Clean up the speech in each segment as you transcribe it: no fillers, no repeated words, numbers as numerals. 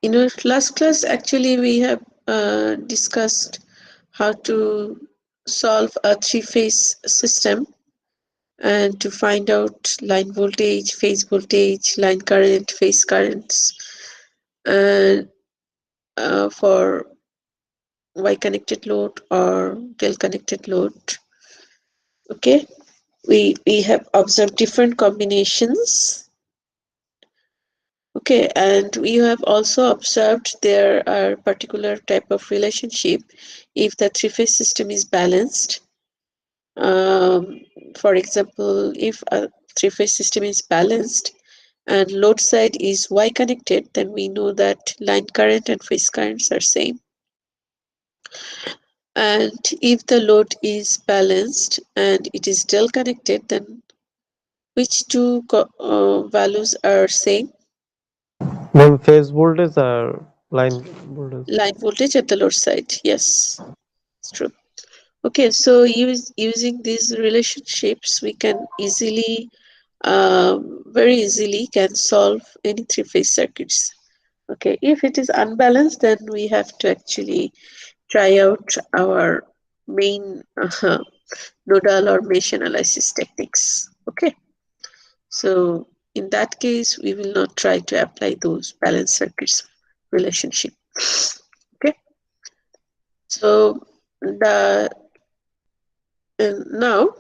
In our last class, actually, we have discussed how to solve a three-phase system and to find out line voltage, phase voltage, line current, phase currents, and for Y-connected load or del-connected load. Okay, we have observed different combinations. Okay, and we have also observed there are particular type of relationship if the three-phase system is balanced. For example, if a three-phase system is balanced and load side is Y connected, then we know that line current and phase currents are same. And if the load is balanced and it is del connected, then which two values are same? Ma'am, phase voltage or line voltage? Line voltage at the load side. Yes, it's true. Okay, so using these relationships, we can easily, very easily can solve any three-phase circuits. Okay, if it is unbalanced, then we have to actually try out our main nodal or mesh analysis techniques. Okay, so in that case, we will not try to apply those balanced circuits relationship. Okay, so the now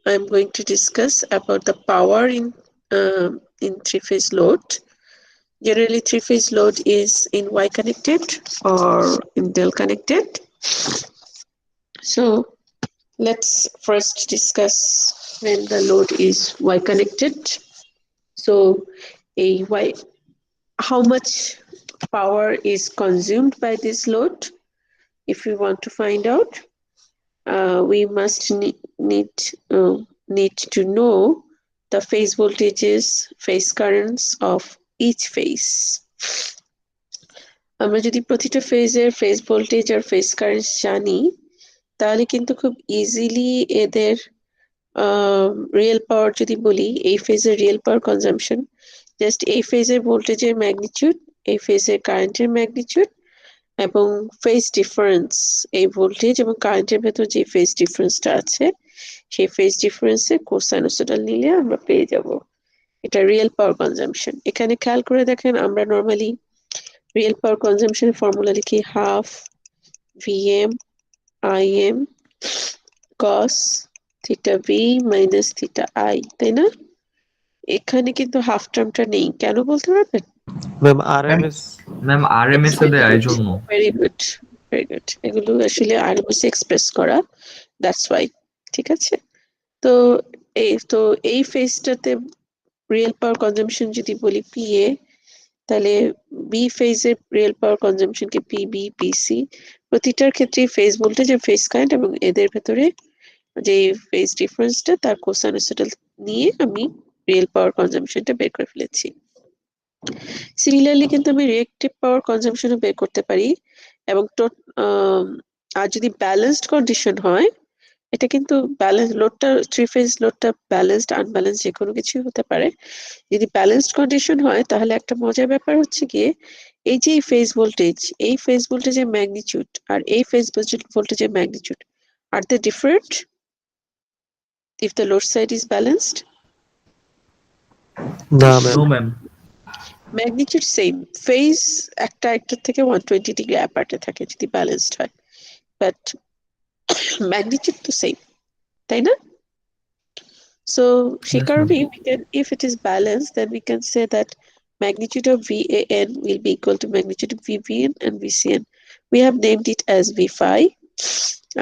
I'm going to discuss about the power in three-phase load. Generally, three-phase load is in Y connected or in del connected. So let's first discuss when the load is Y connected. So a Y, how much power is consumed by this load? If we want to find out, we must need to know the phase voltages, phase currents of each phase. আমরা যদি প্রতিটা ফেজের phase voltage আর phase current জানি, তাহলে কিন্তু খুব easily এদের রিয়েল পাওয়ার যদি বলি, এই ফেজের রিয়েল পাওয়ার কনজাম্পশন জাস্ট এই ফেজের ভোল্টেজের ম্যাগনিটিউড, এই ফেজের কারেন্টের ম্যাগনিটিউড এবং ফেজ ডিফারেন্স, এই ভোল্টেজ এবং কারেন্টের ভেতর যে ফেজ ডিফারেন্সটা আছে সেই ফেজ ডিফারেন্সের কোসাইনোসোডাল নিলে আমরা পেয়ে যাব এটা রিয়েল পাওয়ার কনজাম্পশন। এখানে খেয়াল করে দেখেন, আমরা নর্মালি রিয়েল পাওয়ার কনজাম্পশনের ফর্মুলা লিখি half VM IM cos theta V minus theta I, তাই না? এখানে কিন্তু হাফ টার্মটা নেই, কেন বলতে পারবেন? Ma'am ma'am RMS. Ma'am RMS এ দেয় এই জন্য। Very good, very good. এগুলো আসলে আরএমএস এক্সপ্রেস করা, দ্যাটস ওয়াই। ঠিক আছে, তো এই ফেজটাতে রিয়েল পাওয়ার কনজাম্পশন যদি বলি পিএ, তাহলে বি ফেজের রিয়েল পাওয়ার কনজাম্পশনকে পিবি পিসি। প্রতিটার ক্ষেত্রে ফেজ ভোল্টেজ আর ফেজ কারেন্ট এবং এদের ভেতরে যে ফেজ ডিফারেন্সটা তার কোসাইনোসোডাল নিয়ে আমি রিয়েল পাওয়ার কনজাম্পশনটা বের করে ফেলেছি। সিমিলারলি কিন্তু আমি রিয়েক্টিভ পাওয়ার কনজাম্পশনও বের করতে পারি, এবং আর যদি ব্যালেন্সড কন্ডিশন হয়, এটা কিন্তু ব্যালেন্স লোডটা, থ্রি ফেজ লোডটা ব্যালেন্সড আনব্যালেন্স যে কোনো কিছুই হতে পারে। যদি ব্যালেন্সড কন্ডিশন হয়, তাহলে একটা মজার ব্যাপার হচ্ছে গিয়ে এই যে ফেজ ভোল্টেজ, এই ফেজ ভোল্টেজের ম্যাগনিটিউড আর এই ফেজ ভোল্টেজের ম্যাগনিটিউড আর they different if the load side is balanced? না ma'am. No ma'am. Magnitude same, phase একটা একটার থেকে 120 ডিগ্রি অ্যাপার্টে থাকে যদি ব্যালেন্সড হয়, বাট ম্যাগনিটিউড তো সেম, তাই না? So সে Yes, ma'am. কারণে we can, if it is balanced, then we can say that magnitude of VAN will be equal to magnitude of VBN and VCN. We have named it as V phi.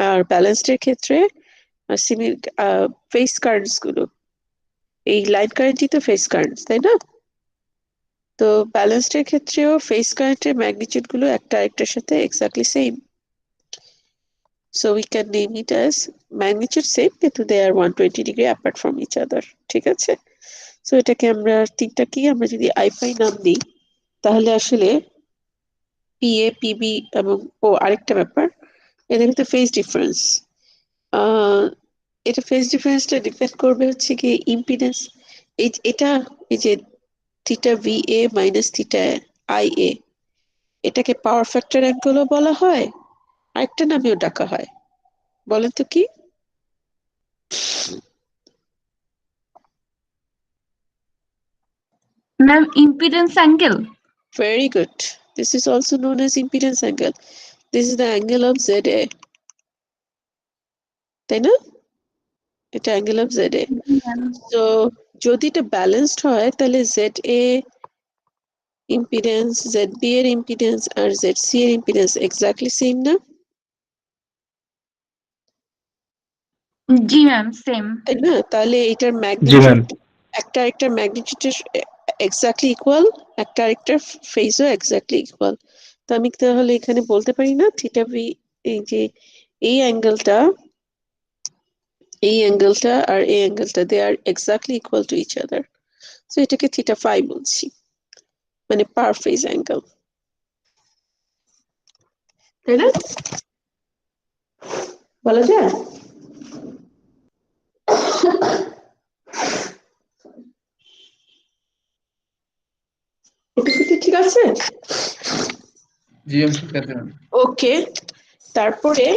আর balanced এর ক্ষেত্রে phase currents গুলো, এই line কারেন্টই তো phase currents, তাই না? তো balanced এর ক্ষেত্রেও ফেজ কারেন্টের ম্যাগনিটিউড গুলো একটা আরেকটার সাথে exactly same. So we can name it as magnitude same, কিন্তু they are 120 degree apart from each other. ঠিক আছে, সো এটাকে আমরা তিনটা কি আমরা যদি আইফাই নাম দিই, তাহলে আসলে পিএ পিবি এবং আরেকটা ব্যাপার, এদের ভিতরে ফেজ ডিফারেন্স, এটা ফেজ ডিফারেন্সটা ডিপেন্ড করবে হচ্ছে কি ইম্পিডেন্স। এটা এই যে theta V A minus theta I A, এটাকে পাওয়ার ফ্যাক্টর অ্যাঙ্গেলও বলা হয়, আরেকটা নামেও ডাকা হয়। বলেন তো কি? Ma'am impedance angle. Very good. This is also known as impedance angle. This is the angle of ZA. তাই না? এটা অ্যাঙ্গেল অফ ZA. So যদি এটা ব্যালেন্সড হয় তাহলে ZA ইম্পিডেন্স, ZB এর ইম্পিডেন্স আর ZC এর ইম্পিডেন্স এক্স্যাক্টলি সেম না? জি ম্যাম সেম। তাই না? তাহলে এটার জি ম্যাম। ম্যাগনিটিউড একটা আরেকটার ম্যাগনিটিউডের এক্স্যাক্টলি ইকুয়াল, একটা আরেকটার ফেজও এক্স্যাক্টলি ইকুয়াল। তো আমি তাহলে এখানে বলতে পারি না থিটা ভি, এই যে এই অ্যাঙ্গেলটা আর এই অ্যাঙ্গেলটা they are exactly equal to each other. So এটাকে থিটা ফাই বলছি, মানে পার ফেজ অ্যাঙ্গেল। তাই না? বলা যায়? এটুকু কি ঠিক আছে? জি ম্যাম ঠিক আছে ম্যাম। ওকে, তারপরে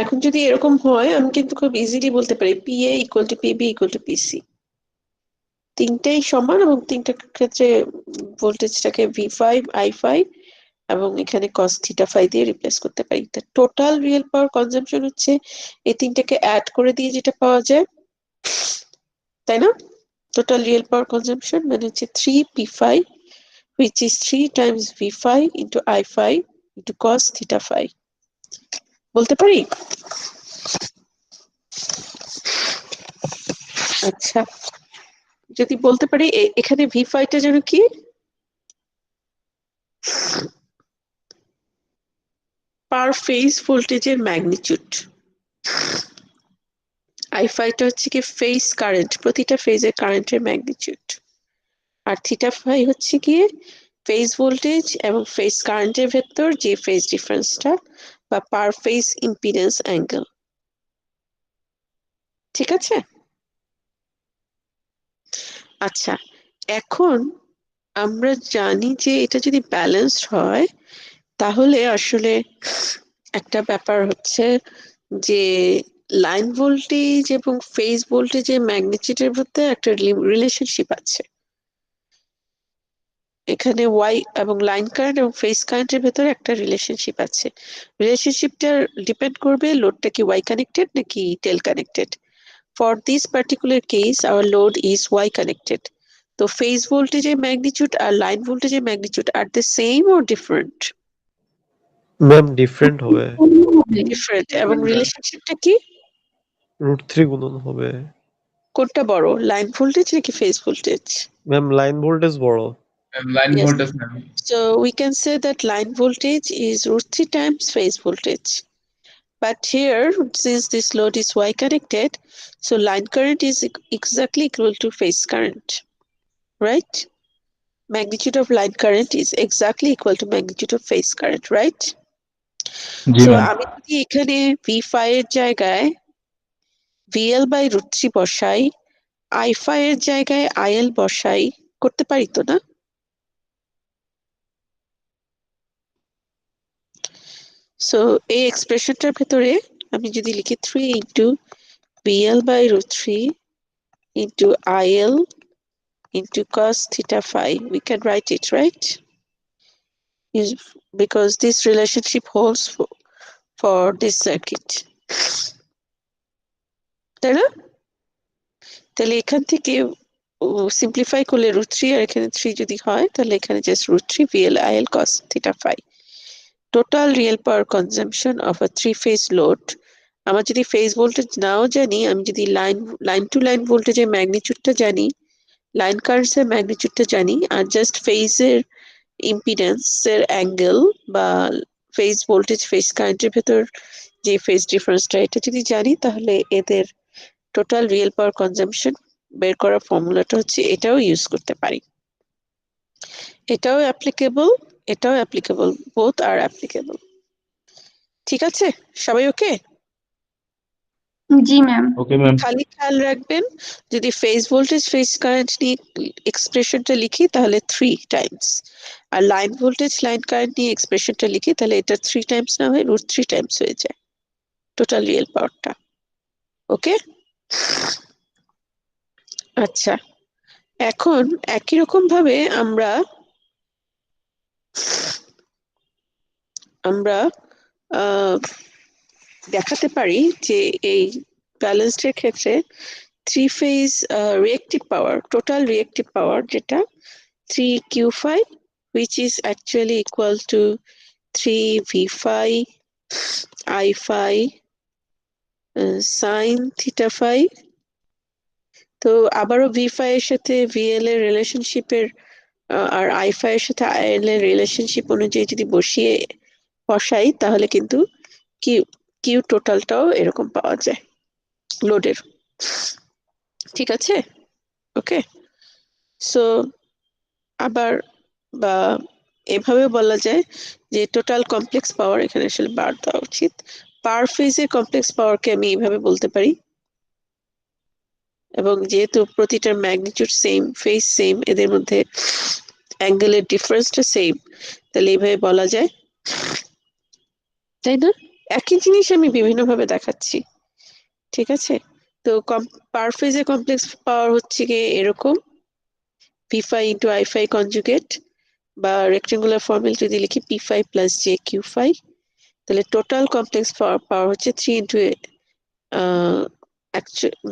এখন যদি এরকম হয় আমি কিন্তু খুব ইজিলি বলতে পারি PA equal to PB equal to PC। তিনটেই সমান এবং তিনটার ক্ষেত্রে ভোল্টেজটাকে V5 I5 এবং এখানে cos থিটা ফাই দিয়ে রিপ্লেস করতে পারি। তা টোটাল রিয়েল পাওয়ার কনজাম্পশন হচ্ছে এই তিনটাকে অ্যাড করে দিয়ে যেটা পাওয়া যায়, তাই না? টোটাল রিয়েল পাওয়ার কনজাম্পশন মানে হচ্ছে 3P5 which is 3 times V5 into I5 into cos theta phi। বলতে পারি? আচ্ছা, যদি বলতে পারি এখানে V5 টা যেন কি? পার ফেজ ভোল্টেজের ম্যাগনিটিউড। I5 টা হচ্ছে কি ফেজ কারেন্ট, প্রতিটা ফেজের কারেন্টের ম্যাগনিটিউড। আর থিটা ফাই হচ্ছে কি ফেজ ভোল্টেজ এবং ফেজ কারেন্টের ভেতর যে ফেজ ডিফারেন্সটা বা পার ফেজ ইম্পিডেন্স অ্যাঙ্গেল। ঠিক আছে? আচ্ছা, এখন আমরা জানি যে এটা যদি ব্যালেন্সড হয় তাহলে আসলে একটা ব্যাপার হচ্ছে যে লাইন ভোল্টেজ এবং ফেজ ভোল্টেজের ম্যাগনিটিউডের মধ্যে একটা রিলেশনশিপ আছে। এখানে ওয়াই এবং লাইন কারেন্ট এবং ফেজ কারেন্টের ভেতরে একটা রিলেশনশিপ আছে। রিলেশনশিপটা ডিপেন্ড করবে লোডটা কি ওয়াই কানেক্টেড নাকি টেল connected. For this particular case our load is Y connected. তো ফেজ ভোল্টেজের ম্যাগনিটিউড আর লাইন ভোল্টেজের ম্যাগনিটিউড আর the same or different? Ma'am different হবে, ডিফারেন্ট। এবং রিলেশনশিপটা কি? √3 গুণন হবে। কোনটা বড়, লাইন ভোল্টেজ নাকি phase voltage? Ma'am line voltage বড়। Line Yes. Voltage ma'am. So we can say that line voltage is √3 times phase voltage. But here, since this load is Y connected, so line current is exactly equal to phase current, right? Magnitude of line current is exactly equal to magnitude of phase current, right? G So ma'am. আমি যদি এখানে V5 এর জায়গায় VL by √3 বসাই, I5 এর জায়গায় IL বসাই, করতে পারি তো না? সো এই এক্সপ্রেশনটার ভেতরে আমি যদি লিখি 3 into BL by √3 into IL into cos theta phi, we can write it, right? Is because this relationship holds for this circuit. তাই না? তাহলে এখান থেকে সিম্পলিফাই করলে √3 আর এখানে 3 যদি হয় তাহলে এখানে just √3 VL IL cos theta phi. Total real power consumption of a three-phase load. আমার যদি ফেজ ভোল্টেজ নাও জানি, আমি যদি লাইন টু লাইন ভোল্টেজের ম্যাগনিটিউডটা জানি, লাইন কারেন্টসের ম্যাগনিটিউডটা জানি, আর জাস্ট ফেজের ইম্পিডেন্সের অ্যাঙ্গেল বা ফেজ ভোল্টেজ ফেজ কারেন্টের ভেতর যে ফেজ ডিফারেন্সটা এটা যদি জানি, তাহলে এদের টোটাল রিয়েল পাওয়ার কনজাম্পশন বের করার ফর্মুলাটা হচ্ছে এটাও ইউজ করতে পারি। এটাও অ্যাপ্লিকেবল, বোথ আর অ্যাপ্লিকেবল। ঠিক আছে, সবাই ওকে? জি ম্যাম। Okay ma'am. খালি খেয়াল রাখবেন যদি ফেজ ভোল্টেজ ফেজ কারেন্ট নিয়ে এক্সপ্রেশনটা লিখি তাহলে 3 টাইমস, আর লাইন ভোল্টেজ লাইন কারেন্ট নিয়ে এক্সপ্রেশনটা লিখি তাহলে এটা 3 টাইমস না হয়ে √3 টাইমস হয়ে যায় টোটাল রিয়েল পাওয়ারটা। ওকে, আচ্ছা এখন একই রকম ভাবে আমরা দেখাতে পারি যে এই ব্যালেন্সড এর ক্ষেত্রে 3 ফেজ রিঅ্যাক্টিভ পাওয়ার, টোটাল রিঅ্যাক্টিভ পাওয়ার যেটা 3 Q phi which is actually equal to 3 V phi I phi sin theta phi। তো আবারও V phi এর সাথে VL এর রিলেশনশিপের আর I phi এর সাথে IL এর রিলেশনশিপ অনুযায়ী যদি বসাই তাহলে কিন্তু কিউ টোটালটাও এরকম পাওয়া যায় লোডের। ঠিক আছে, ওকে। সো আবার বা এভাবে বলা যায় যে টোটাল কমপ্লেক্স পাওয়ার, এখানে আসলে বার দেওয়া উচিত, পার ফেজের কমপ্লেক্স পাওয়ারকে আমি এইভাবে বলতে পারি, এবং যেহেতু প্রতিটার ম্যাগনিটিউড সেম, ফেজ সেম, এদের মধ্যে অ্যাঙ্গেলের ডিফারেন্সটা সেম, তাহলে এইভাবে বলা যায়, তাই না? একই জিনিস আমি বিভিন্নভাবে দেখাচ্ছি, ঠিক আছে? তো পার ফেজের কমপ্লেক্স পাওয়ার হচ্ছে গিয়ে এরকম P phi into I phi conjugate, বা রেক্টেঙ্গুলার ফর্মুলা যদি লিখি P phi plus J Q phi, তাহলে টোটাল কমপ্লেক্স পাওয়ার হচ্ছে 3 ইন্টু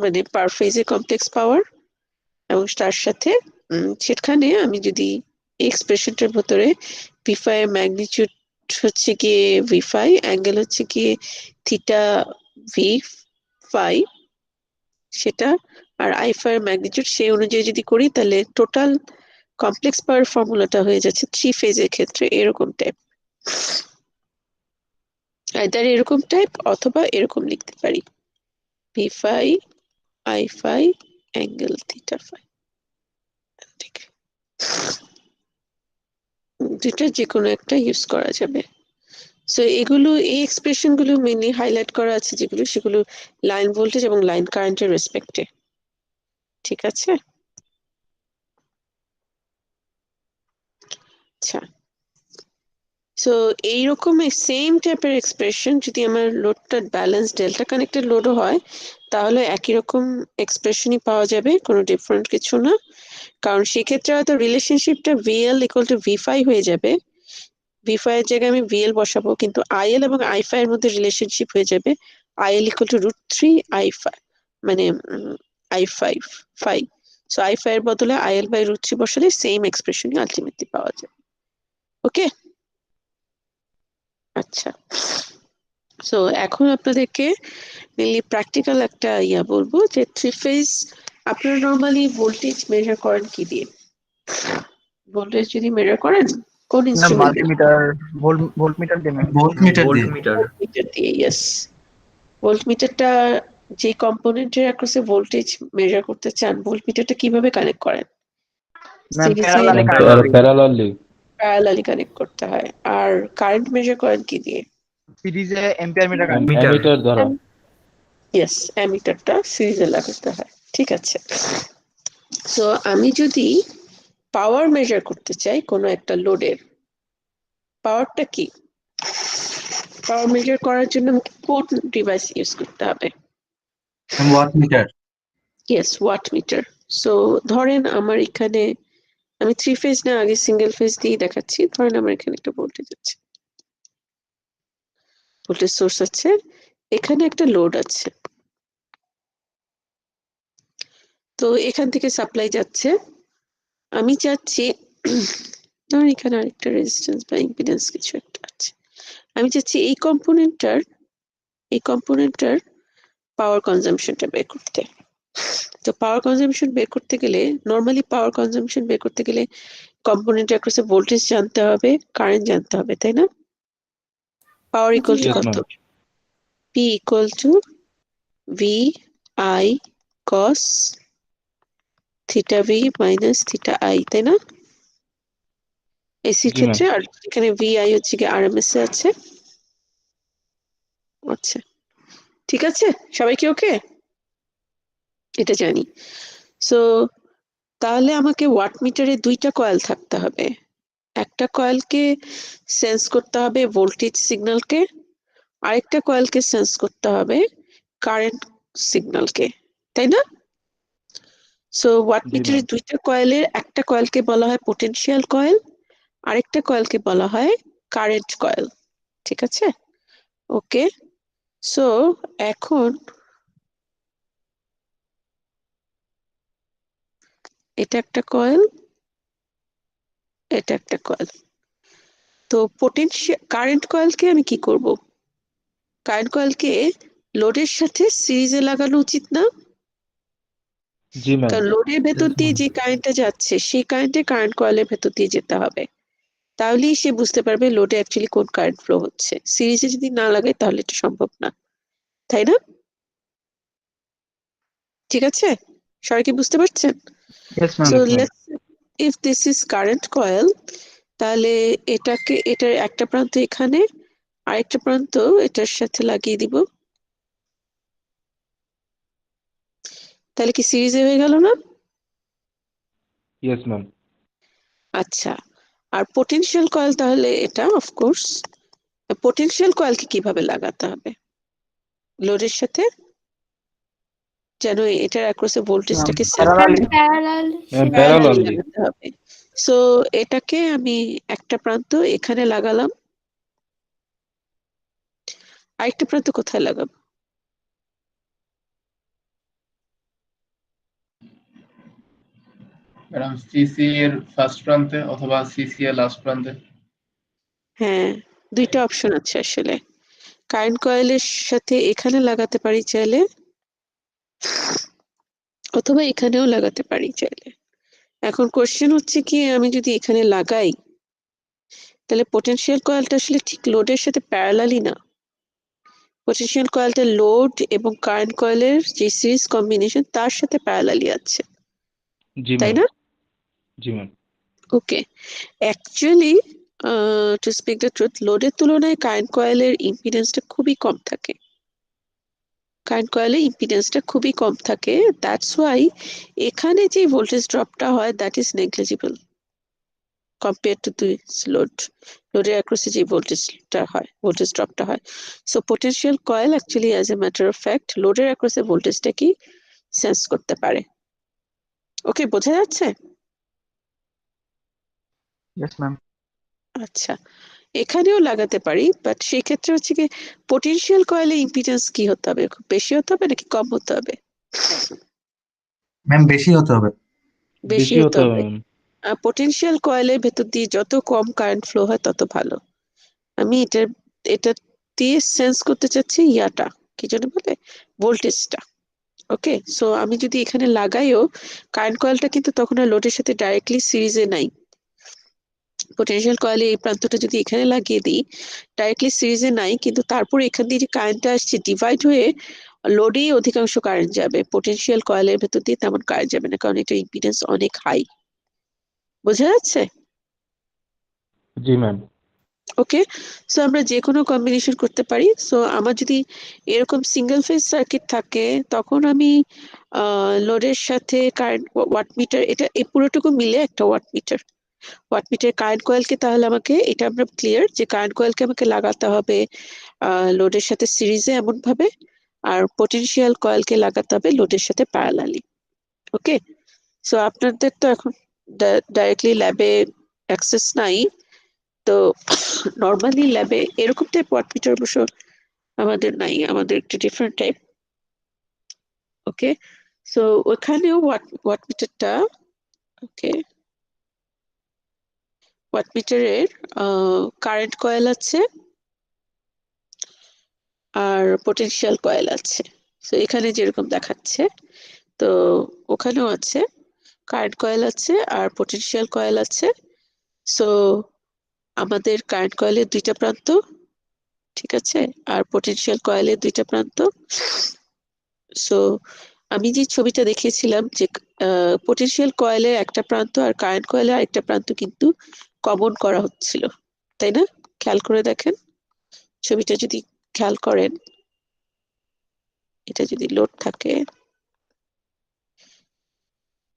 মানে পার ফেজের কমপ্লেক্স পাওয়ার, এবং তার সাথে সেখানে আমি যদি এক্সপ্রেশনটার ভেতরে পি ফাই এর ম্যাগনিটিউড হচ্ছে গিয়ে ভি ফাই, অ্যাঙ্গেল হচ্ছে গিয়ে থিটা ভি ফাই সেটা, আর আই ফাই এর ম্যাগনিটিউড সেই অনুযায়ী যদি করি তাহলে টোটাল কমপ্লেক্স পাওয়ার ফর্মুলাটা হয়ে যাচ্ছে 3 ফেজের ক্ষেত্রে এরকম টাইপ, আইদার এরকম টাইপ অথবা এরকম লিখতে পারি V phi I phi angle theta phi, ঠিক, দুটো যে কোনো একটা ইউজ করা যাবে। সো এগুলো, এই এক্সপ্রেশন গুলো মেনলি হাইলাইট করা আছে যেগুলো, সেগুলো লাইন ভোল্টেজ এবং লাইন কারেন্টের রেসপেক্টে, ঠিক আছে? আচ্ছা, সো এইরকম সেম টাইপের এক্সপ্রেশন যদি আমার লোডটা ব্যালেন্স ডেল্টা কানেক্টেড লোডও হয় তাহলে একই রকম এক্সপ্রেশনই পাওয়া যাবে, কোনো ডিফারেন্ট কিছু না, কারণ সেক্ষেত্রে হয়তো রিলেশনশিপটা VL equal to V phi হয়ে যাবে, ভি ফাই এর জায়গায় আমি ভিএল বসাবো, কিন্তু আইএল এবং আই ফাই এর মধ্যে রিলেশনশিপ হয়ে যাবে IL equal to √3 I phi, মানে I phi phi, so I phi এর বদলে আইএল বাই √3 বসালে সেম এক্সপ্রেশনই আলটিমেটলি পাওয়া যাবে। ওকে, আচ্ছা, সো এখন আপনাদেরকে মেনলি প্র্যাকটিক্যাল একটা বলবো যে 3 ফেজ আপনারা নরমালি ভোল্টেজ মেজার করেন কি দিয়ে? ভোল্টেজ যদি মেজার করেন কোন ইনস্ট্রুমেন্ট দিয়ে? মাল্টিমিটার, ভোল্টমিটার দিয়ে ম্যাম। ভোল্টমিটার দিয়ে। ভোল্টমিটার দিয়ে, ইয়েস। ভোল্টমিটারটা যে কম্পোনেন্টের অ্যাক্রসে ভোল্টেজ মেজার করতে চান, ভোল্টমিটারটা কিভাবে কানেক্ট করেন? ম্যাম সিরিজে প্যারালালি প্যারালালি কানেক্ট করতে হয়। আর কারেন্ট মেজার করেন কি দিয়ে? সিরিজে অ্যাম্পিয়ার মিটার অ্যামিটার দ্বারা। ইয়েস, অ্যামিটারটা সিরিজে লাগাতে হয়, ঠিক আছে। সো আমি যদি পাওয়ার মেজার করতে চাই কোনো একটা লোডের, পাওয়ারটা কি? পাওয়ার মেজার করার জন্য আমাকে কোন ডিভাইস ইউজ করতে হবে? Wattmeter. Yes, watt meter. So ধরেন আমার এখানে, আমি 3 ফেজ না আগে সিঙ্গেল ফেজ দিয়ে দেখাচ্ছি, ধরেন আমার এখানে একটা ভোল্টেজ আছে, ভোল্টেজ সোর্স আছে, এখানে একটা লোড আছে, তো এখান থেকে সাপ্লাই যাচ্ছে, আমি চাচ্ছি ধরেন এখানে আরেকটা রেজিস্ট্যান্স বা ইম্পিডেন্স কিছু একটা আছে, আমি চাচ্ছি এই কম্পোনেন্টটার পাওয়ার কনজাম্পশনটা বের করতে। তো পাওয়ার কনজাম্পশন বের করতে গেলে, নর্মালি পাওয়ার কনজাম্পশন বের করতে গেলে কম্পোনেন্ট অ্যাক্রসে ভোল্টেজ জানতে হবে, কারেন্ট জানতে হবে, তাই না? পাওয়ার ইকুয়াল টু Yes, কত? ma'am. P equal to V I cos theta V minus theta I, তাই না? এসির জি, ক্ষেত্রে, আর এখানে ভি আই হচ্ছে কি আরএমএস এ আছে। আচ্ছা, ঠিক আছে, সবাই কি ওকে? এটা জানি। সো তাহলে আমাকে ওয়াটমিটারে দুইটা কয়েল থাকতে হবে। একটা কয়েলকে সেন্স করতে হবে ভোল্টেজ সিগন্যালকে, আরেকটা কয়েলকে সেন্স করতে হবে কারেন্ট সিগন্যালকে, তাই না? সো জি ওয়াটমিটারে ম্যাম। দুইটা কয়েলের একটা কয়েলকে বলা হয় পোটেনশিয়াল কয়েল, আরেকটা কয়েলকে বলা হয় কারেন্ট কয়েল। ঠিক আছে, ওকে। সো এখন এটা একটা কয়েল, এটা একটা কয়েল। তো পোটেনশিয়াল কারেন্ট কয়েলকে আমি কি করব? কারেন্ট কয়েলকে লোডের সাথে সিরিজে লাগানো উচিত না? জি ম্যাম। কারণ লোডের ভেতর দিয়ে যে কারেন্টটা যাচ্ছে সেই কারেন্টে কারেন্ট কয়েলের ভেতর দিয়ে যেতে হবে, তাহলেই সে বুঝতে পারবে লোডে অ্যাকচুয়ালি কোন কারেন্ট ফ্লো হচ্ছে। সিরিজে যদি না লাগায় তাহলে এটা সম্ভব না, তাই না? ঠিক আছে, সবাই কি বুঝতে পারছেন? Yes, ma'am. So let's if this is current coil, তাহলে এটার একটা প্রান্ত এখানে, আরেকটা প্রান্ত এটার সাথে লাগিয়ে দিব, তাহলে কি সিরিজে হয়ে গেল না? Yes ma'am. আচ্ছা, আর পোটেনশিয়াল কয়েল তাহলে এটা অফকোর্স, পোটেনশিয়াল কয়েলকে কিভাবে লাগাতে হবে লোডের সাথে, যেন এটার অ্যাক্রসে ভোল্টেজটাকে Parallel. প্যারালালি। লাগাতে হবে। সো এটাকে আমি একটা প্রান্ত এখানে লাগালাম, আরেকটা প্রান্ত কোথায় লাগাবো? ম্যাডাম সিসি এর ফার্স্ট প্রান্তে অথবা সিসি এর লাস্ট প্রান্তে। হ্যাঁ, দুইটা অপশন আছে আসলে। কারেন্ট কয়েলের সাথে এখানে লাগাতে পারি চাইলে, অথবা এখানেও লাগাতে পারি চাইলে। এখন কোশ্চেন হচ্ছে কি, আমি যদি এখানে লাগাই তাহলে পোটেনশিয়াল কয়েলটা আসলে ঠিক লোডের সাথে প্যারালালি না। পোটেনশিয়াল কয়েলটা লোড এবং কারেন্ট কয়েলের যে সিরিজ কম্বিনেশন তার সাথে প্যারালালি আছে, জি তাই ম্যাম। না? জি ma'am. Okay, actually to speak the truth, লোডের তুলনায় কারেন্ট কয়েলের ইম্পিডেন্সটা খুবই কম থাকে। কারেন্ট কয়েলের ইম্পিডেন্সটা খুবই কম থাকে, দ্যাটস ওয়াই এখানে যে ভোল্টেজ ড্রপটা হয় that is negligible compare to this load. লোডের অ্যাক্রসে যে ভোল্টেজটা হয়, ভোল্টেজ ড্রপটা হয়। So potential coil actually as a matter of fact লোডের অ্যাক্রসে ভোল্টেজটা কি সেন্স করতে পারে। ওকে, বোঝা যাচ্ছে? Yes, ma'am. আচ্ছা, এখানেও লাগাতে পারি, বাট সেই ক্ষেত্রে হচ্ছে কি পোটেনশিয়াল কয়েলে ইম্পিডেন্স কি হতে হবে, খুব বেশি হতে হবে নাকি কম হতে হবে? ম্যাম বেশি হতে হবে। বেশি হতে হবে। ম্যাম। পোটেনশিয়াল কয়েলের ভেতর দিয়ে যত কম কারেন্ট ফ্লো হয় তত ভালো। আমি এটা দিয়ে সেন্স করতে চাচ্ছি ইয়াটা কি যেন বলে, ভোল্টেজটা। ওকে, সো আমি যদি এখানে লাগাইও, কারেন্ট কয়েলটা কিন্তু তখন আর লোডের সাথে ডাইরেক্টলি সিরিজে নাই। পোটেনশিয়াল কয়েলে এই প্রান্তটা যদি এখানে লাগিয়ে দিই, ডাইরেক্টলি সিরিজে নাই, কিন্তু তারপর এখান দিয়ে যে কারেন্টটা আসছে ডিভাইড হয়ে লোডেই অধিকাংশ কারেন্ট যাবে, পোটেনশিয়াল কয়েলের ভেতর দিয়ে তেমন কারেন্ট যাবে না, কারণ এটা ইম্পিডেন্স অনেক হাই। বোঝা যাচ্ছে? জি ম্যাম। ওকে, সো আমরা যে কোনো কম্বিনেশন করতে পারি। সো আমার যদি এরকম সিঙ্গেল ফেজ সার্কিট থাকে, তখন আমি লোডের সাথে কারেন্ট ওয়াটমিটার, এটা এই পুরোটুকু মিলে একটা ওয়াটমিটার, ওয়াটমিটার কারেন্ট কয়েলকে, তাহলে আমাকে এটা আমরা ক্লিয়ার যে কারেন্ট কয়েলকে আমাকে লাগাতে হবে লোডের সাথে সিরিজে এমন ভাবে, আর পোটেনশিয়াল কয়েলকে লাগাতে হবে লোডের সাথে প্যারালালি। ওকে, সো আপনাদের তো এখন ডাইরেক্টলি ল্যাবে অ্যাক্সেস নাই, তো নর্মালি ল্যাবে এরকম টাইপ ওয়াটমিটার অবশ্য আমাদের নাই, আমাদের একটা ডিফারেন্ট টাইপ। ওকে, সো ওখানেও ওয়াটমিটারটা, ওকে, ওয়াটমিটারের কারেন্ট কয়েল আছে আর পোটেনশিয়াল কয়েল আছে। সো এখানে যেরকম দেখাচ্ছে, তো ওখানেও আছে, কারেন্ট কয়েল আছে আর পোটেনশিয়াল কয়েল আছে। সো আমাদের কারেন্ট কয়েলের দুইটা প্রান্ত, ঠিক আছে, আর পোটেনশিয়াল কয়েলের দুইটা প্রান্ত। সো আমি যে ছবিটা দেখিয়েছিলাম যে পোটেনশিয়াল কয়েলের একটা প্রান্ত আর কারেন্ট কয়েলের আরেকটা প্রান্ত কিন্তু কমন করা হচ্ছিল, তাই না? খেয়াল করে দেখেন ছবিটা যদি খেয়াল করেন, এটা যদি লোড থাকে,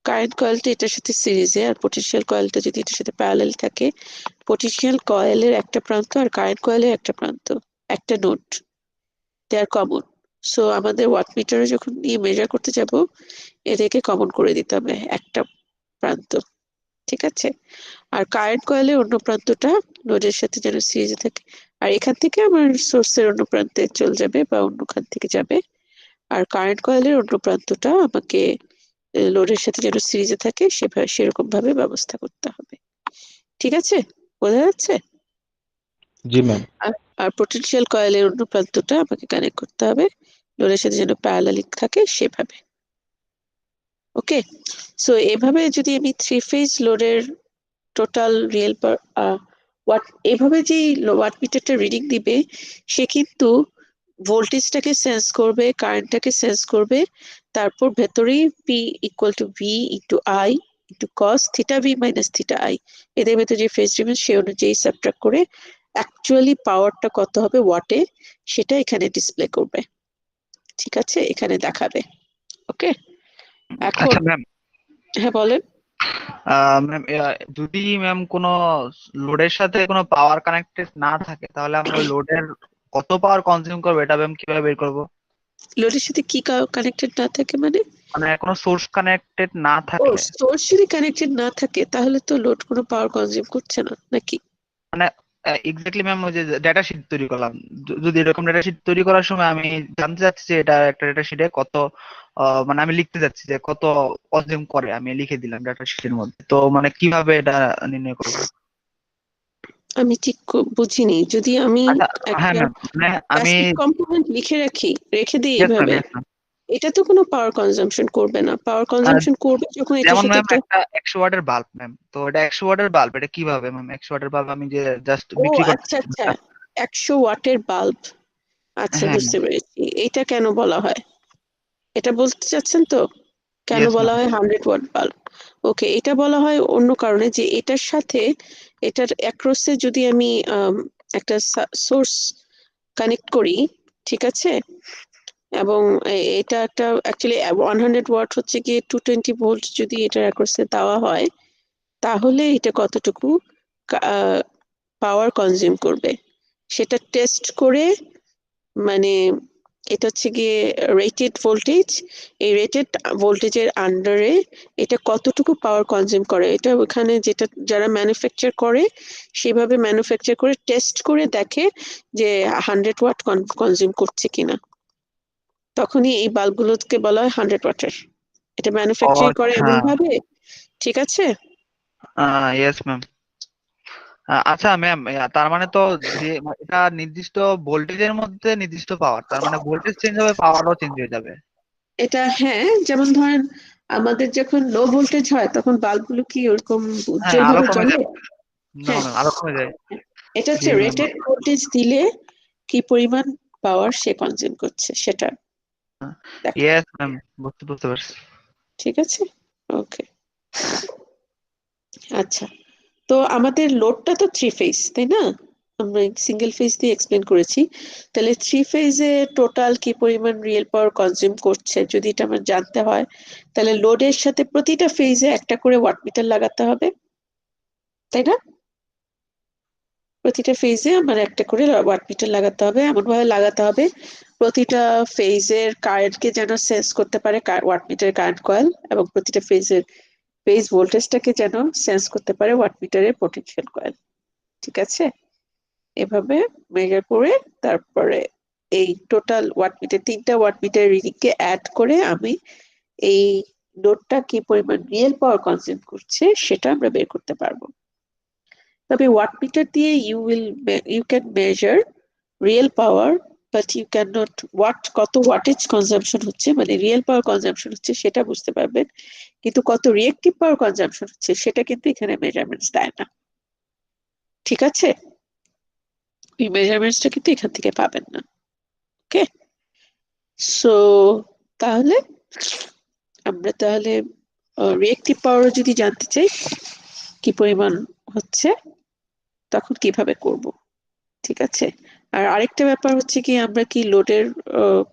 কারেন্ট কয়েলটা এটার সাথে সিরিজে, আর পটেনশিয়াল কয়েলটা যদি এটার সাথে প্যারালাল থাকে, পটেনশিয়াল কয়েলের একটা প্রান্ত আর কারেন্ট কয়েলের একটা প্রান্ত, একটা নোড, দে আর কমন। সো আমাদের ওয়াটমিটারে যখন নিয়ে মেজার করতে যাব, এদেরকে কমন করে দিতে হবে একটা প্রান্ত, ঠিক আছে? আর কারেন্ট কয়েলের অন্য প্রান্তটা লোডের সাথে যেন সিরিজে থাকে, আর এখান থেকে আমার সোর্সের অন্য প্রান্তে চলে যাবে বা অন্যখান থেকে যাবে, আর কারেন্ট কয়েলের অন্য প্রান্তটা আমাকে লোডের সাথে যেন সিরিজে থাকে সেভাবে সেরকম ভাবে ব্যবস্থা করতে হবে, ঠিক আছে? বোঝা যাচ্ছে? জি ম্যাম। আর পটেনশিয়াল কয়েলের অন্য প্রান্তটা আমাকে কানেক্ট করতে হবে লোডের সাথে যেন প্যারালাল থাকে সেভাবে। ওকে, সো এভাবে যদি আমি 3 ফেজ লোডের টোটাল রিয়েল ওয়াট এভাবে যে ওয়াট মিটারটা রিডিং দিবে, সে কিন্তু ভোল্টেজটাকে সেন্স করবে, কারেন্টটাকে সেন্স করবে, তারপর ভেতরেই P equal to V into I into cos theta V minus theta I, এদের ভেতরে যে ফেজ ডিফারেন্স সে অনুযায়ী সাবট্রাক্ট করে অ্যাকচুয়ালি পাওয়ারটা কত হবে ওয়াটে সেটা এখানে ডিসপ্লে করবে, ঠিক আছে? এখানে দেখাবে। ওকে, এখন আচ্ছা ম্যাম, হ্যাঁ বলেন। ম্যাম যদি ম্যাম কোনো লোডের সাথে কোনো পাওয়ার কানেক্টেড না থাকে, তাহলে আমরা ওই লোডের কত পাওয়ার কনজিউম করবো এটা ম্যাম কিভাবে বের করবো? লোডের সাথে কি কানেক্টেড না থাকে মানে? মানে কোনো সোর্স কানেক্টেড না ও, থাকলে, সোর্স যদি কানেক্টেড না থাকে তাহলে তো লোড কোনো পাওয়ার কনজিউম করছে না নাকি? মানে এক্স্যাক্টলি ম্যাম ওই যে ডেটা শিট তৈরি করলাম, যদি এরকম ডেটা শিট তৈরি করার সময় আমি জানতে চাচ্ছি যে এটা একটা ডেটা শিটে কত, মানে আমি লিখতে চাচ্ছি যে কত কনজিউম করে, আমি লিখে দিলাম ডেটা শিটের মধ্যে, তো মানে কিভাবে এটা নির্ণয় করবো? আমি ঠিক বুঝিনি। যদি আমি আচ্ছা, হ্যাঁ একটা ম্যাম, মানে আমি, প্যাসিভ কম্পোনেন্ট রেখে দিই ইয়েস ম্যাম, এইভাবে, ইয়েস ম্যাম, এটা তো কোনো পাওয়ার কনজাম্পশন করবে না। পাওয়ার কনজাম্পশন করবে যখন এটার যেমন সাথে ম্যাম একটা একটা 100 ওয়াটের বাল্ব ম্যাম, তো এটা 100 ওয়াটের বাল্ব, এটা কিভাবে ম্যাম 100 ওয়াটের বাল্ব আমি যে জাস্ট ও বিক্রি করতে, আচ্ছা আচ্ছা, 100 ওয়াটের বাল্ব, আচ্ছা হ্যাঁ বুঝতে ম্যাম, পেরেছি। এটা কেন বলা হয় এটা বলতে চাচ্ছেন তো? কেন ইয়েস বলা ম্যাম, হয় 100 ওয়াট বাল্ব? ওকে, এটা বলা হয় অন্য কারণে, যে এটার সাথে এটার অ্যাক্রসে যদি আমি একটা সোর্স কানেক্ট করি, ঠিক আছে? এবং এটা একটা অ্যাকচুয়ালি 100 ওয়াট হচ্ছে গিয়ে 220 ভোল্ট যদি এটার অ্যাক্রসে দেওয়া হয়, তাহলে এটা কতটুকু পাওয়ার কনজিউম করবে সেটা টেস্ট করে, মানে এটা হচ্ছে গিয়ে রেটেড ভোল্টেজ, এই রেটেড ভোল্টেজের আন্ডারে এটা কতটুকু পাওয়ার কনজিউম করে, এটা ওখানে যেটা যারা ম্যানুফ্যাকচার করে সেভাবে ম্যানুফ্যাকচার করে টেস্ট করে দেখে যে 100 ওয়াট কনজিউম করছে কিনা, তখনই এই বাল্বগুলোকে বলা হয় 100 ওয়াটের। এটা ও ম্যানুফ্যাকচার করে আচ্ছা, এমন ভাবে, ঠিক আছে? Yes ma'am. আচ্ছা ম্যাম, তার মানে তো যে এটা নির্দিষ্ট ভোল্টেজের মধ্যে নির্দিষ্ট পাওয়ার, তার মানে ভোল্টেজ চেঞ্জ হবে, পাওয়ারও চেঞ্জ হয়ে যাবে। এটা হ্যাঁ, যেমন ধরেন আমাদের যখন লো ভোল্টেজ হয় তখন বাল্বগুলো কি ওরকম হ্যাঁ, উজ্জ্বল আলো ভাবে কমে জ্বলে? যায়। না হ্যাঁ, ম্যাম, আলো কমে যায়। এটা জি হচ্ছে ম্যাম, রেটেড ভোল্টেজ দিলে কি পরিমাণ পাওয়ার সে কনজিউম করছে সেটা দেখা, ইয়েস ম্যাম, বুঝতে বুঝতে পারছি। ঠিক আছে? ওকে, আচ্ছা। তো আমাদের লোডটা তো 3 ফেজ, তাই না? আমরা সিঙ্গেল ফেজ দিয়ে এক্সপ্লেন করেছি, তাহলে 3 ফেজে টোটাল কি পরিমাণ রিয়েল পাওয়ার কনজিউম করছে যদি এটা আমার জানতে হয়, তাহলে লোডের সাথে প্রতিটা ফেজে একটা করে ওয়াটমিটার লাগাতে হবে, তাই না? প্রতিটা ফেজে আমার একটা করে ওয়াটমিটার লাগাতে হবে, এমন ভাবে লাগাতে হবে প্রতিটা ফেজের কারেন্টকে যেন সেন্স করতে পারে ওয়াটমিটারের কারেন্ট কয়েল, এবং প্রতিটা ফেজের ফেজ ভোল্টেজটাকে যেন সেন্স করতে পারে ওয়াটমিটারের পটেনশিয়াল কয়েল, ঠিক আছে? এভাবে মেজার করে তারপরে এই টোটাল ওয়াটমিটার 3টা ওয়াটমিটার রিডিং কে অ্যাড করে আমি এই লোডটা কি পরিমাণ রিয়েল পাওয়ার কনজিউম করছে সেটা আমরা বের করতে পারবো। তবে ওয়াটমিটার দিয়ে you can measure real power, but you can not কত ওয়াটেজ কনজাম্পশন হচ্ছে, মানে রিয়েল পাওয়ার কনজাম্পশন হচ্ছে সেটা বুঝতে পারবেন, কিন্তু কত রিয়েক্টিভ পাওয়ার কনজাম্পশন হচ্ছে সেটা কিন্তু এখানে মেজারমেন্টস দেয় না, ঠিক আছে? এই মেজারমেন্টসটা কিন্তু এখান থেকে পাবেন না। ওকে, সো তাহলে আমরা তাহলে রিয়েক্টিভ পাওয়ার যদি জানতে চাই কি পরিমাণ হচ্ছে তখন কিভাবে করব, ঠিক আছে। আর আরেকটা ব্যাপার হচ্ছে কি, আমরা কি লোডের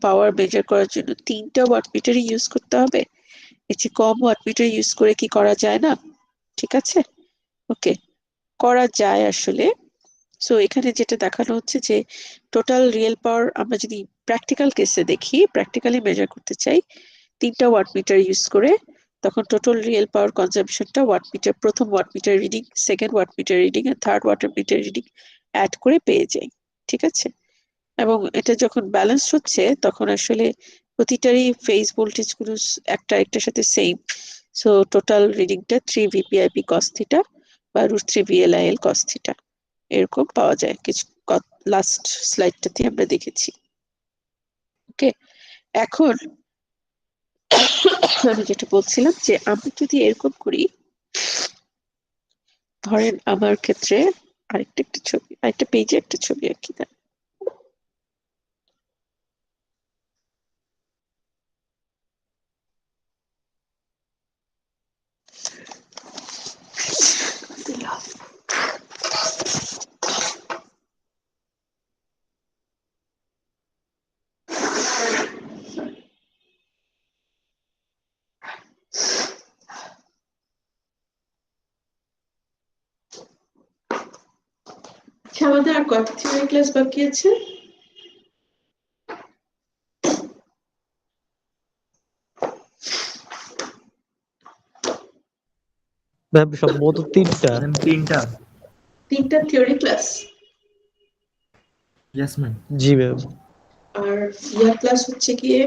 পাওয়ার মেজার করার জন্য 3টা ওয়াটমিটারই ইউজ করতে হবে? এর চেয়ে কম ওয়াটমিটার ইউজ করে কি করা যায় না? ঠিক আছে, ওকে, করা যায় আসলে। সো এখানে যেটা দেখানো হচ্ছে যে টোটাল রিয়েল পাওয়ার আমরা যদি প্র্যাকটিক্যাল কেসে দেখি, প্র্যাকটিক্যালি মেজার করতে চাই 3টা ওয়াটমিটার ইউজ করে, তখন টোটাল রিয়েল পাওয়ার কনজাম্পশনটা ওয়াটমিটার, প্রথম wattmeter reading, second wattmeter reading আর থার্ড ওয়াটমিটার রিডিং অ্যাড করে পেয়ে যাই। ঠিক আছে, এবং এটা যখন ব্যালেন্স হচ্ছে তখন আসলে প্রতিটারই ফেজ ভোল্টেজ গুলো একটা একটার সাথে সেম। সো টোটাল রিডিংটা 3 ভিপিআইপি কস থিটা বা √3 ভিএলআইএল কস থিটা এরকম পাওয়া যায়। কিছু লাস্ট স্লাইডটাতে আমরা দেখেছি। ওকে, এখন আমি যেটা বলছিলাম যে আমি যদি এরকম করি, ধরেন আমার ক্ষেত্রে একটা ছবি, আরেকটা পেজে একটা ছবি আঁকি না। আচ্ছা, আমাদের আর কয়টা থিওরি ক্লাস বাকি আছে? ম্যাম সম্ভবত 3টা। তিনটা। 3টা থিওরি ক্লাস। Yes ma'am. জি ম্যাম। আর ইয়ার ক্লাস হচ্ছে গিয়ে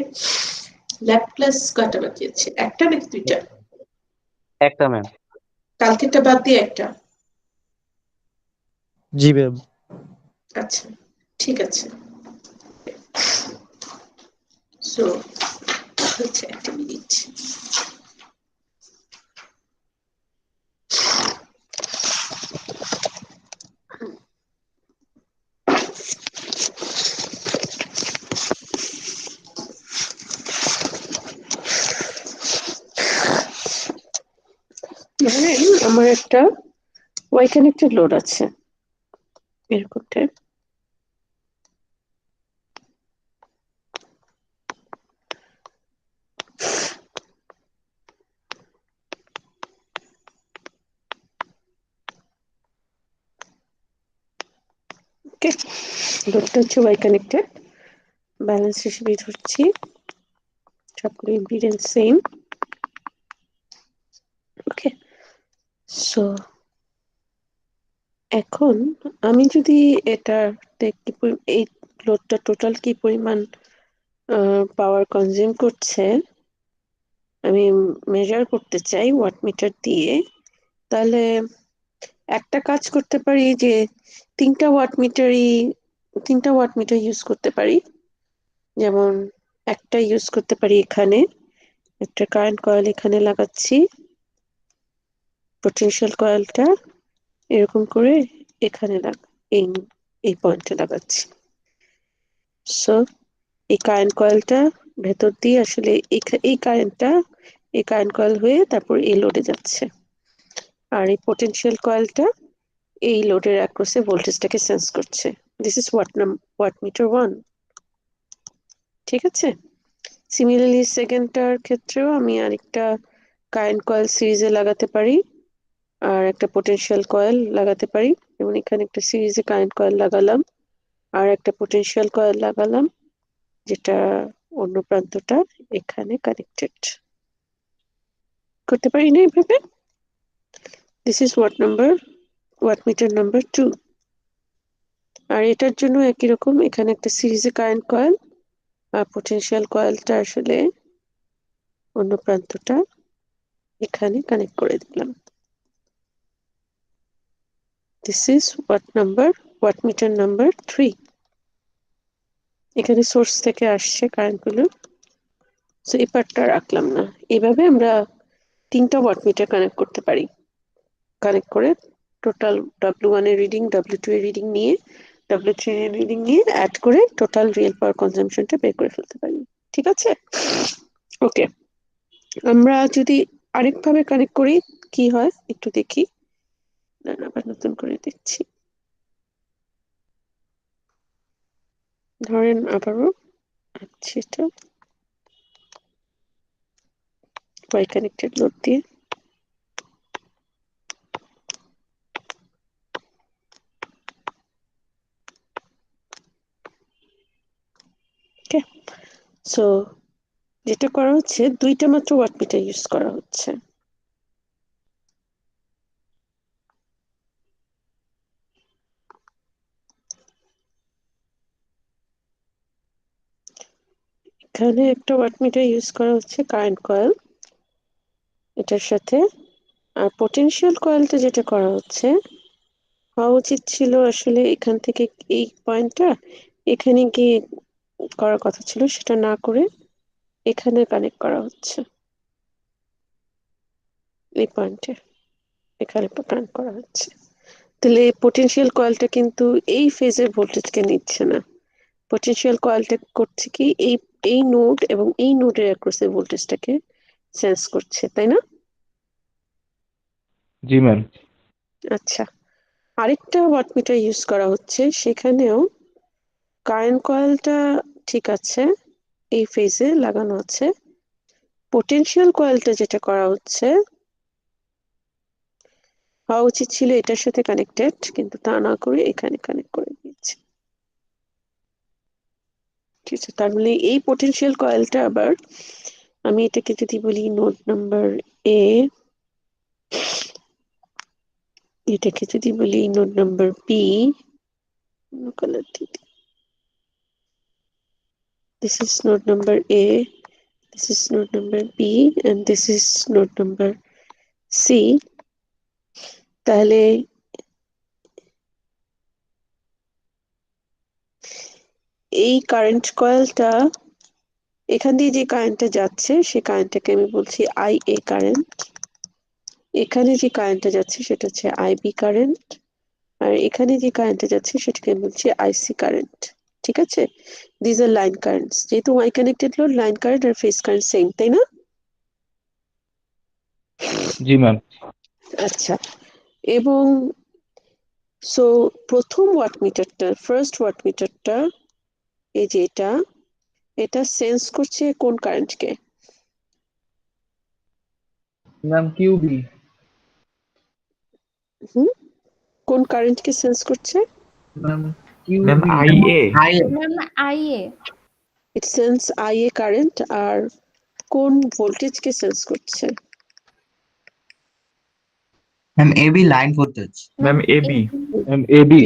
ল্যাব ক্লাস কয়টা বাকি আছে? একটা নাকি 2টা? একটা ম্যাম। কালকেরটা বাদ দিয়ে একটা? জি ম্যাম। আচ্ছা, ঠিক আছে। সো হচ্ছে একটা মিনিট। ধরেন আমার একটা ওয়াই কানেক্টেড লোড আছে এরকম টাইপ। ওকে, লোডটা হচ্ছে ওয়াই কানেক্টেড, ব্যালেন্স হিসেবে ধরছি, সবগুলো ইম্পিডেন্স সেম। ওকে, সো এখন আমি যদি এটাতে এই লোডটা টোটাল কি পরিমাণ পাওয়ার কনজিউম করছে আমি মেজার করতে চাই ওয়াটমিটার দিয়ে, তাহলে একটা কাজ করতে পারি যে 3টা ওয়াটমিটার ইউজ করতে পারি। যেমন একটা ইউজ করতে পারি এখানে, একটা কারেন্ট কয়েল এখানে লাগাচ্ছি, পোটেনশিয়াল কয়েলটা এরকম করে এখানে এই এই পয়েন্টে লাগাচ্ছি। সো এই কারেন্ট কয়েলটা ভেতর দিয়ে আসলে এই কারেন্ট কয়েল হয়ে তারপর এই লোডে যাচ্ছে, আর এই পোটেনশিয়াল কয়েলটা এই লোডের অ্যাক্রসে ভোল্টেজটাকে সেন্স করছে। This is wattmeter 1। ঠিক আছে, সিমিলারলি সেকেন্ডটার ক্ষেত্রেও আমি আরেকটা কারেন্ট কয়েল সিরিজে লাগাতে পারি আর একটা পোটেনশিয়াল কয়েল লাগাতে পারি। যেমন এখানে একটা সিরিজে কারেন্ট কয়েল লাগালাম আর একটা পোটেনশিয়াল কয়েল লাগালাম, যেটা অন্য প্রান্তটা এখানে কানেক্টেড। করতে পারি না এইভাবে? This is wattmeter number 2। আর এটার জন্য একই রকম, এখানে একটা সিরিজে কারেন্ট কয়েল আর পোটেনশিয়াল কয়েলটা আসলে অন্য প্রান্তটা এখানে কানেক্ট করে দিলাম। This is wattmeter number 3। এখানে সোর্স থেকে আসছে কারেন্ট গুলো, সো এই পার্টটা রাখলাম না। এইভাবে আমরা 3টা ওয়াটমিটার কানেক্ট করতে পারি। কানেক্ট করে টোটাল W1 এর রিডিং, W2 এর রিডিং নিয়ে, W3 এর রিডিং নিয়ে অ্যাড করে টোটাল রিয়েল পাওয়ার কনজাম্পশনটা বের করে ফেলতে পারি। ঠিক আছে, ওকে। আমরা যদি আরেকভাবে কানেক্ট করি কি হয় একটু দেখি, আবার নতুন করে দেখছি। ধরেন আবারও আচ্ছা এটা ওয়াই কানেক্টেড লোড দিয়ে ওকে। সো যেটা করা হচ্ছে দুইটা মাত্র ওয়াটমিটার ইউজ করা হচ্ছে। এখানে একটা ওয়াটমিটার ইউজ করা হচ্ছে কারেন্ট কয়েল এটার সাথে, আর পটেনশিয়াল কয়েলটা যেটা করা হচ্ছে হওয়া উচিত ছিল আসলে এখান থেকে এই পয়েন্টটা এখানে গিয়ে করার কথা ছিল, সেটা না করে এখানে কানেক্ট করা হচ্ছে, এই পয়েন্টে এখানে কানেক্ট করা হচ্ছে। তাহলে পটেনশিয়াল কয়েলটা কিন্তু এই ফেজের ভোল্টেজকে নিচ্ছে না, পটেনশিয়াল কয়েলটা করছে কি এই নোড এবং এই নোডের অ্যাক্রসে ভোল্টেজটাকে সেন্স করছে, তাই না? জি ম্যাম। আচ্ছা, আরেকটা ওয়াটমিটার ইউজ করা হচ্ছে, সেখানেও কারেন্ট কয়েলটা ঠিক আছে এই ফেজে লাগানো আছে, পটেনশিয়াল কয়েলটা যেটা করা হচ্ছে হওয়া উচিত ছিল এটার সাথে কানেক্টেড, কিন্তু তা না করে এখানে কানেক্ট করে দিয়েছে। ঠিক আছে, তার মানে এই পটেনশিয়াল কয়েলটা আবার আমি এটাকে যদি বলি নোড নাম্বার এ, এটাকে যদি বলি নোড নাম্বার বি, কালার দিয়ে দিই। This is node number A, this is node number B, and this is node number C. তাহলে এই কারেন্ট কয়েলটা এখান দিয়ে যে কারেন্টটা যাচ্ছে সেই কারেন্টটাকে আমি বলছি IA কারেন্ট, এখানে যে কারেন্টটা যাচ্ছে সেটা হচ্ছে IB কারেন্ট, আর এখানে যে কারেন্টটা যাচ্ছে সেটাকে আমি বলছি IC কারেন্ট। ঠিক আছে, দিজ আর লাইন কারেন্টস, যেহেতু Y connected load line current আর ফেজ কারেন্ট সেম, তাই না? জি ম্যাম। আচ্ছা, এবং সো প্রথম ওয়াটমিটারটা, ফার্স্ট ওয়াটমিটারটা এই যে এটা সেন্স করছে কোন কারেন্টকে? ম্যাম কিউবি। হুম, কোন কারেন্টকে সেন্স করছে? Ma'am ma'am QB. IA ma'am IA it sense IA current, আর কোন ভোল্টেজকে সেন্স করছে? Ma'am AB line voltage. Ma'am AB ma'am AB.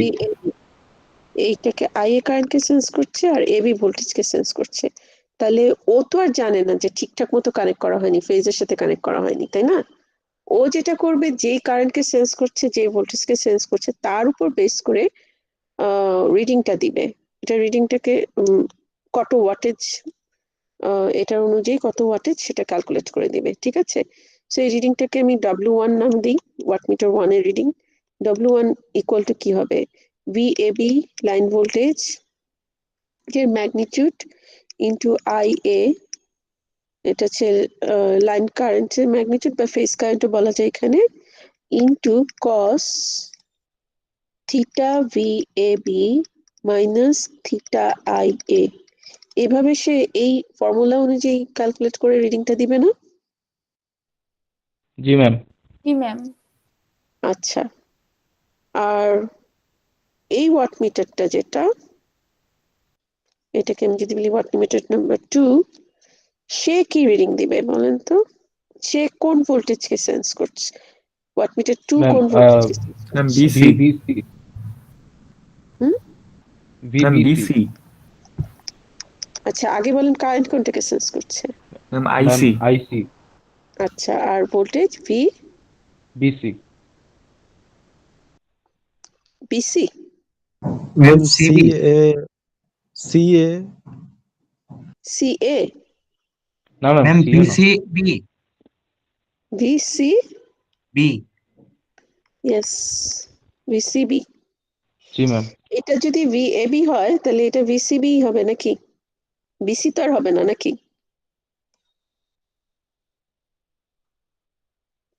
এইটাকে IA কারেন্টকে সেন্স করছে আর এবি ভোল্টেজকে সেন্স করছে। তাহলে ও তো আর জানে না যে ঠিকঠাক মতো কানেক্ট করা হয়নি, ফেজের সাথে কানেক্ট করা হয়নি, তাই না? ও যেটা করবে যেই কারেন্টকে সেন্স করছে, যে ভোল্টেজকে সেন্স করছে তার উপর বেস করে রিডিংটা দিবে। এটা রিডিংটাকে কত ওয়াটেজ, এটার অনুযায়ী কত ওয়াটেজ সেটা ক্যালকুলেট করে দিবে। ঠিক আছে, সো এই রিডিংটাকে আমি W1 নাম দিই, ওয়াটমিটার 1 এর রিডিং। W1 ইকুয়াল টু কি হবে? VAB লাইন ভোল্টেজ এর ম্যাগনিটিউড ইন্টু IA, এটা হচ্ছে লাইন কারেন্টের ম্যাগনিটিউড বা ফেজ কারেন্টও বলা যায় এখানে, into cos theta VAB minus theta IA। এভাবে সে এই ফর্মুলা অনুযায়ী ক্যালকুলেট করে রিডিংটা দিবে না? জি ম্যাম। জি ম্যাম। আচ্ছা, আর এই ওয়াটমিটারটা যেটা, এটাকে আমি যদি বলি ওয়াটমিটার নাম্বার 2, সে কি রিডিং দিবে বলেন তো? সে কোন ভোল্টেজকে সেন্স করছে? ওয়াটমিটার 2 ম্যাম কোন ভোল্টেজকে সেন্স ম্যাম করছে? BC BC. হুম, ম্যাম বিসি। বিসি আচ্ছা আগে বলেন কারেন্ট কোনটাকে সেন্স করছে? Ma'am ma'am IC IC. আচ্ছা, আর voltage BC. BC? Ma'am ma'am CB. CA. CA? না ম্যাম ম্যাম সিএ না। BCB. VC? B. Yes, VCB। জি ম্যাম। এটা যদি VAB হয় তাহলে এটা VCB হবে নাকি? BC তো আর হবে না নাকি?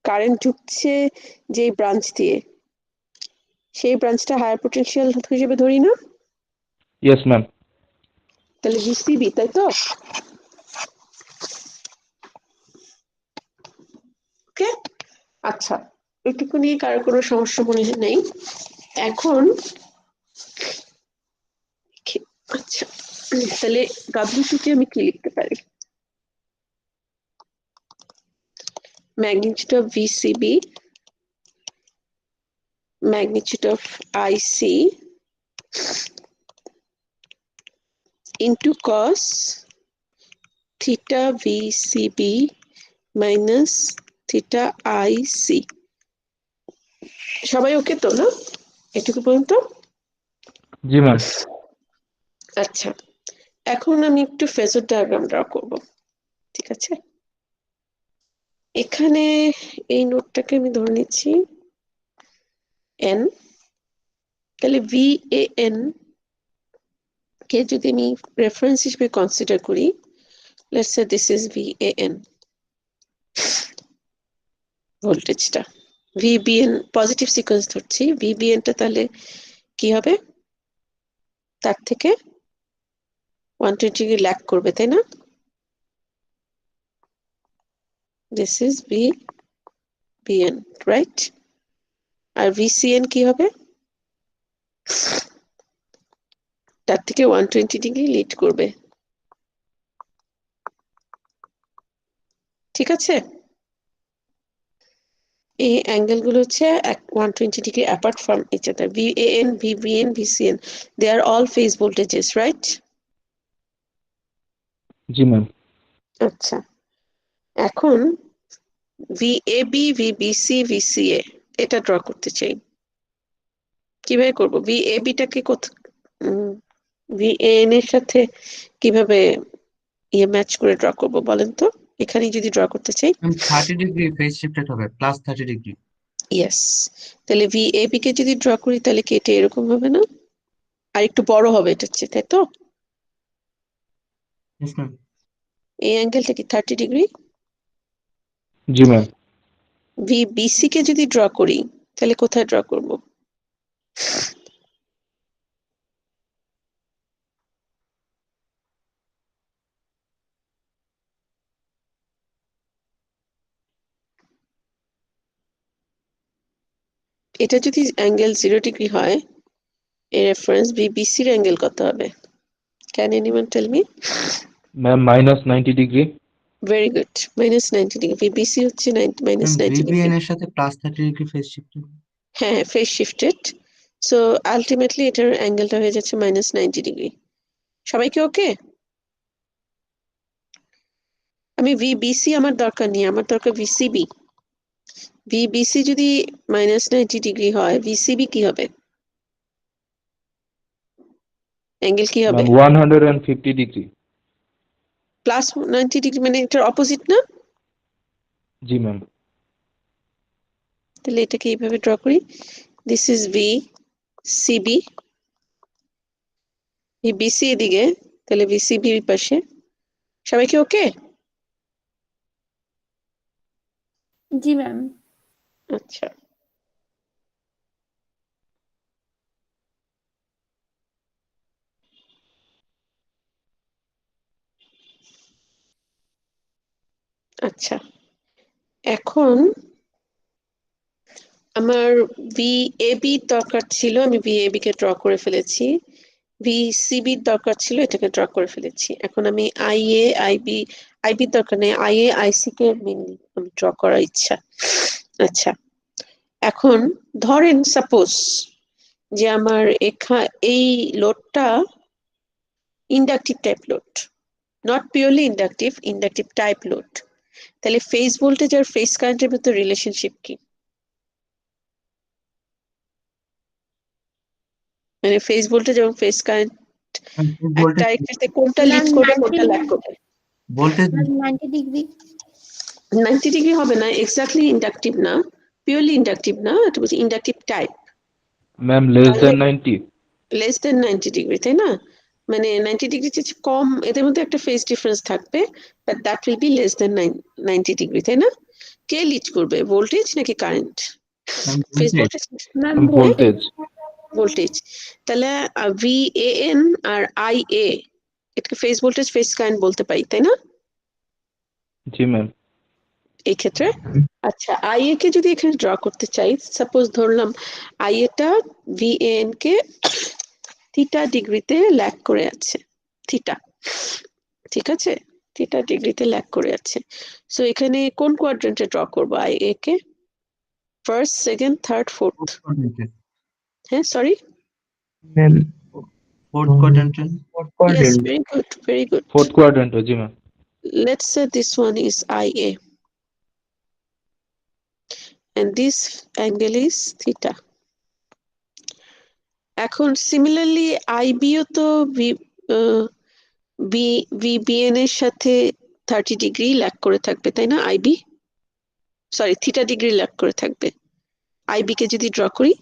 কারেন্ট ঢুকছে যে ব্রাঞ্চ দিয়ে, সেই ব্রাঞ্চটা হায়ার পটেনশিয়াল হিসেবে ধরি না? Yes ma'am. তাহলে ভিসিবি, তাই তো? ওকে, আচ্ছা, এটুকু নিয়ে কারো কোনো সমস্যা মনে হয় নেই। এখন আচ্ছা, তাহলে W2 আমি কি লিখতে পারি? magnitude of VCB, magnitude of IC into cos theta VCB minus theta IC. সবাই ওকে তো না এটুকু পর্যন্ত? জি ম্যাম। আচ্ছা, এখন আমি একটু ফেজর ডায়াগ্রাম ড্র করব, ঠিক আছে? এখানে এই নোটটাকে আমি ধরে নিচ্ছি n, তাহলে VAN কে যদি আমি রেফারেন্স হিসেবে কনসিডার করি, let's say this is VAN, ভোল্টেজটা VBN পজিটিভ সিকোয়েন্স ধরছি, VBN টা তাহলে কি হবে? তার থেকে 120 ডিগ্রি ল্যাগ করবে, তাই না? This is VBN, right? আর VCN কি হবে? তার থেকে 120 ডিগ্রি লিড করবে, ঠিক আছে? এই অ্যাঙ্গেল গুলো হচ্ছে 120 degree apart from each other. VAN, VBN, VCN, they are all phase voltages, right? জি ম্যাম। আচ্ছা, এখন VAB, VBC, VCA এটা ড্র করতে চাই। কিভাবে করব? VAB টাকে VAN এর সাথে কিভাবে ম্যাচ করে ড্র করব বলেন তো? এখানে যদি ড্র করতে চাই, 30 ডিগ্রি ফেজ শিফটেড হবে, প্লাস 30 ডিগ্রি। ইয়েস, তাহলে VAB কে যদি ড্র করি তাহলে কি এটা এরকম হবে না? আর একটু বড় হবে এটার চেয়ে, তাই তো? Yes, ma'am. এই অ্যাঙ্গেলটা কি 30 ডিগ্রি? জি ম্যাম। VBC কে যদি ড্র করি তাহলে কোথায় ড্র করব? এটা যদি অ্যাঙ্গেল 0 ডিগ্রি হয়, এর রেফারেন্স VBC এর অ্যাঙ্গেল কত হবে? Can anyone tell me? Ma'am -90 degree. Very good, -90 degree. VBC হচ্ছে -90 ডিগ্রি। VBN এর সাথে প্লাস 30 ডিগ্রি ফেজ শিফটেড। হ্যাঁ, ফেজ শিফটেড। সো আলটিমেটলি এটার অ্যাঙ্গেলটা হয়ে যাচ্ছে -90 ডিগ্রি। সবাইকে ওকে? আমি VBC আমার দরকার নেই, আমার দরকার VCB। VBC যদি -90 ডিগ্রি হয়, VCB কি হবে? অ্যাঙ্গেল কি হবে? Ma'am 150 degree. প্লাস 90 ডিগ্রি মানে এটার অপোজিট না? জি ম্যাম। তাহলে এটাকে এইভাবে ড্র করি, দিস ইজ VCB, VBC এদিকে, তাহলে VCB এর পাশে। সবাইকে ওকে? জি ম্যাম। আচ্ছা, আচ্ছা, এখন আমার VAB দরকার ছিল, আমি VAB কে ড্র করে ফেলেছি। VCB দরকার ছিল, এটাকে ড্র করে ফেলেছি। এখন আমি IB দরকার নেই, IC কে আমি ড্র করার ইচ্ছা। আচ্ছা, এখন ধরেন সাপোজ যে আমার এই লোডটা inductive type load, not purely inductive type load, তাহলে ফেজ ভোল্টেজ আর ফেজ কারেন্টের মধ্যে রিলেশনশিপ কি? মানে ফেজ ভোল্টেজ এবং ফেজ কারেন্ট একটা একটাতে কোনটা লিড করবে, কোনটা ল্যাগ করবে? Voltage 90 degree. 90 ডিগ্রি হবে না, এক্স্যাক্টলি ইন্ডাকটিভ না, পিওরলি ইন্ডাকটিভ না, এটা বলছি inductive type. Ma'am less than 90। Less than 90 degree, তাই না? মানে 90 ডিগ্রি চেয়ে কম, এদের মধ্যে একটা ফেজ ডিফারেন্স থাকবে, but that will be less than 90 degree, তাই না? কে লিড করবে, ভোল্টেজ নাকি current? Phase voltage, ma'am voltage. Voltage. তাহলে VAN আর IA এটাকে ফেজ ভোল্টেজ ফেজ কারেন্ট বলতে পারি, তাই না জি ম্যাম। এই ক্ষেত্রে? আচ্ছা, আইএ কে যদি এখানে ড্র করতে চাই, সাপোজ ধরলাম আইএটা ভিএন কে থিটা ডিগ্রিতে ল্যাগ করে আছে, থিটা, ঠিক আছে, থিটা ডিগ্রিতে ল্যাগ করে আছে। সো এখানে কোন কোয়াড্রেন্টে ড্র করবো আইএ কে? First, second, third, fourth? হ্যাঁ, সরি, ম্যাম ফোর্থ কোয়াড্রেন্টে। yes, very good, very good. Fourth quadrant जी ma'am. Let's say this one is IA and this angle is theta. এখন সিমিলারলি আইবিও তো বিএন এর সাথে 30 ডিগ্রি ল্যাগ করে থাকবে, তাই না? IB, sorry, theta degree lag করে থাকবে। আইবি কে যদি ড্র করি,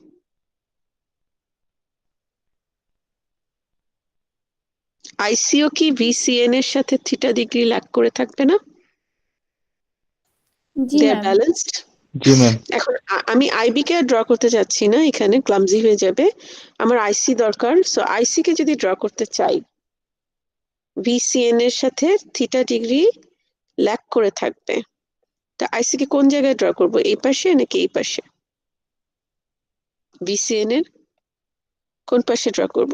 আইসিও কি ভিসিএন এর সাথে থিটা ডিগ্রি ল্যাগ করে থাকবে না? জি দে আর ম্যাম। ব্যালেন্সড। जी मैम। এখন আমি আইবি কে ড্র করতে যাচ্ছি না, এখানে ক্লামজি হয়ে যাবে, আমার আইসি দরকার। সো আইসি কে যদি ড্র করতে চাই, ভিসিএন এর সাথে থিটা ডিগ্রি ল্যাগ করে থাকবে, তা আইসি কে কোন জায়গায় ড্র করব, এই পাশে নাকি এই পাশে? ভিসিএন এর কোন পাশে ড্র করব?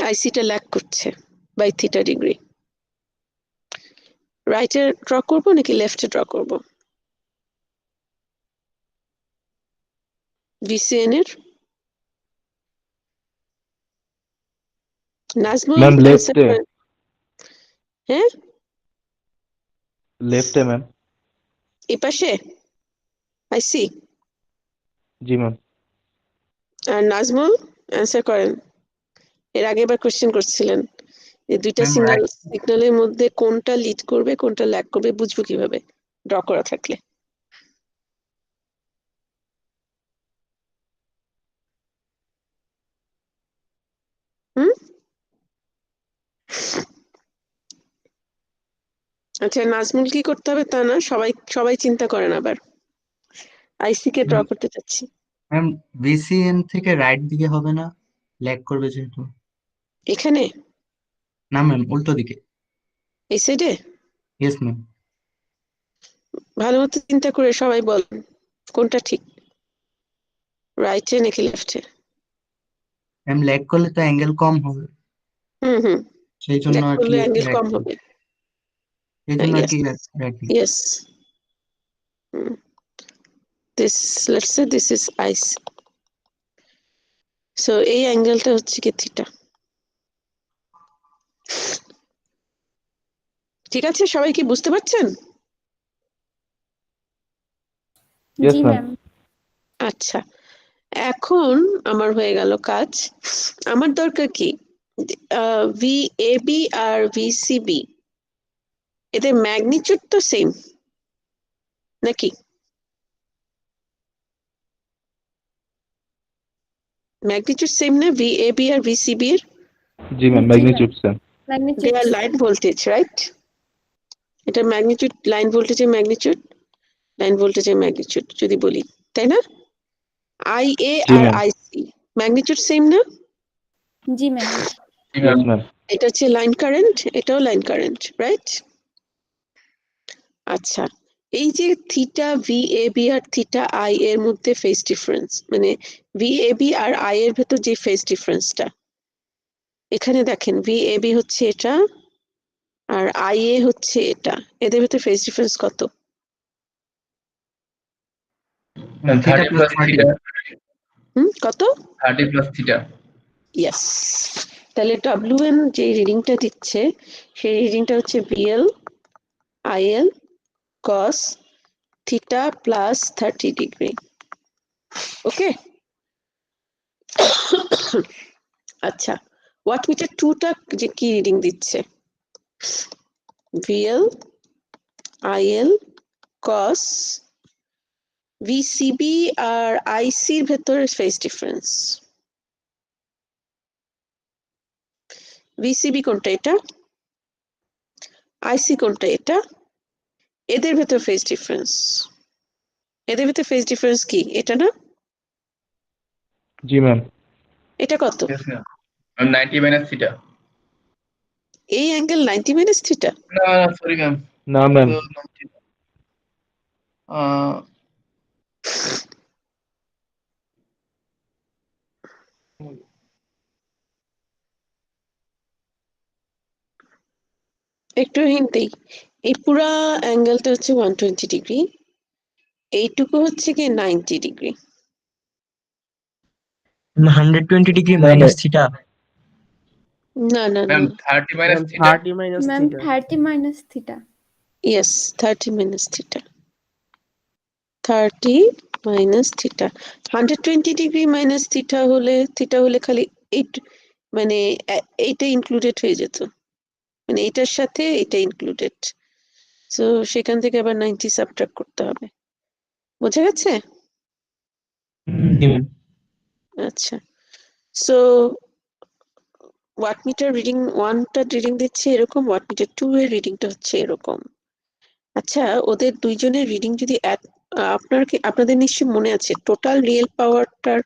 আইসিটা ল্যাগ করছে বাই থিটা ডিগ্রি, রাইটে ড্র করব নাকি লেফটে ড্র করব? ভিসিএন এর নাজমুল मैम answer लेफ्ट है, করেন। হ্যাঁ, लेफ्ट है मैम। এই পাশে আইসি। जी मैम। আর নাজমুল অ্যান্সার করেন। এর আগে এবার কোশ্চেন করছিলেন যে দুইটা Ma'am, right. সিগন্যালের মধ্যে কোনটা লিড করবে কোনটা ল্যাগ করবে বুঝবো কিভাবে ড্র করা থাকলে? হুম, আচ্ছা, নাজমুল কি করতে হবে তা না, সবাই সবাই চিন্তা করেন আবার। আইসি কে ড্র করতে চাচ্ছি। ম্যাম ভিসিএন থেকে রাইট দিকে হবে না, ল্যাগ করবে যেহেতু। এখানে না ম্যাম, উল্টো দিকে। এই সাইডে? Yes ma'am. ভালো মতো চিন্তা করে সবাই বলেন কোনটা ঠিক, রাইটে নাকি লেফটে? ম্যাম ল্যাগ করলে তো অ্যাঙ্গেল কম হবে, হুম হুম, সেই জন্য ল্যাগ আর কি করলে অ্যাঙ্গেল right কম দিকে। হবে। সেই জন্য আর Yes, কি রাইট দিকে। yes. This, let's say this is ice. So এই অ্যাঙ্গেলটা হচ্ছে কি থিটা। ঠিক আছে, সবাই কি বুঝতে পারছেন? Yes জি ma'am। ম্যাম। আচ্ছা, এখন আমার হয়ে গেল কাজ। আমার দরকার কি, ভিএবি আর ভিসিবি এদের ম্যাগনিটিউড তো সেম নাকি? ম্যাগনিটিউড সেম না ভিএবি আর ভিসিবি এর? जी मैम, मैग्नीट्यूड सेम। দে ম্যাগনিটিউড আর লাইন ভোল্টেজ, রাইট? এটা ম্যাগনিটিউড, লাইন ভোল্টেজের ম্যাগনিটিউড, লাইন ভোল্টেজের ম্যাগনিটিউড যদি বলি, তাই না? আইএ জি আর ম্যাম। আইসি ম্যাগনিটিউড সেম না? জি ম্যাম। Yes ma'am। এটা হচ্ছে লাইন কারেন্ট, এটাও লাইন কারেন্ট, রাইট? আচ্ছা, এই যে থিটা ভিএবি আর থিটা আই এর মধ্যে ফেজ ডিফারেন্স, মানে ভিএবি আর আই এর ভেতর যে ফেজ ডিফারেন্সটা, এখানে দেখেন ভিএবি হচ্ছে এটা আর আইএ হচ্ছে এটা, এদের ভেতর ফেজ ডিফারেন্স কত? 30 প্লাস থিটা। কত? 30 প্লাস থিটা। ইয়েস। তাহলে ডব্লিউএন যে রিডিংটা দিচ্ছে সেই রিডিংটা হচ্ছে VL IL cos theta plus 30 degree. Okay, আচ্ছা, ওয়াটমিটার 2টা যে কি রিডিং দিচ্ছে? ভিএল আইএল cos ভিসিবি আর আইসির ভেতরে ফেজ ডিফারেন্স। ভিসিবি কোনটা, এটা? আইসি কোনটা, এটা? এদের ভেতর ফেজ ডিফারেন্স, এদের ভেতর ফেজ ডিফারেন্স কি, এটা না? जी मैम। এটা কত? Yes, ma'am। 90 minus theta. এই অ্যাঙ্গেল 90 মাইনাস থিটা? না সরি ম্যাম, না ম্যাম। একটু হিন্ট দেই, এই পুরা অ্যাঙ্গেলটা হচ্ছে 120 ডিগ্রি, এইটুকু হচ্ছে কি 90 ডিগ্রি। 120 ডিগ্রি না, মাইনাস না। থিটা। না না না, ma'am 30 minus theta. 30 minus ma'am theta. 30 minus theta. Yes 30 minus theta, 30 minus theta. 120 degree minus theta হলে খালি মানে এইটা ইনক্লুডেড হয়ে যেত, মানে এটার সাথে এটা ইনক্লুডেড, সো সেখান থেকে আবার 90 সাবট্রাক্ট করতে হবে। বোঝা গেছে? জি ম্যাম। আচ্ছা, সো ওয়াটমিটার রিডিং 1টা রিডিং দিচ্ছে এরকম, ওয়াটমিটার 2 এর রিডিংটা হচ্ছে এরকম। আচ্ছা, ওদের দুইজনের রিডিং যদি আপনাদের নিশ্চয়ই মনে আছে টোটাল রিয়েল পাওয়ারটার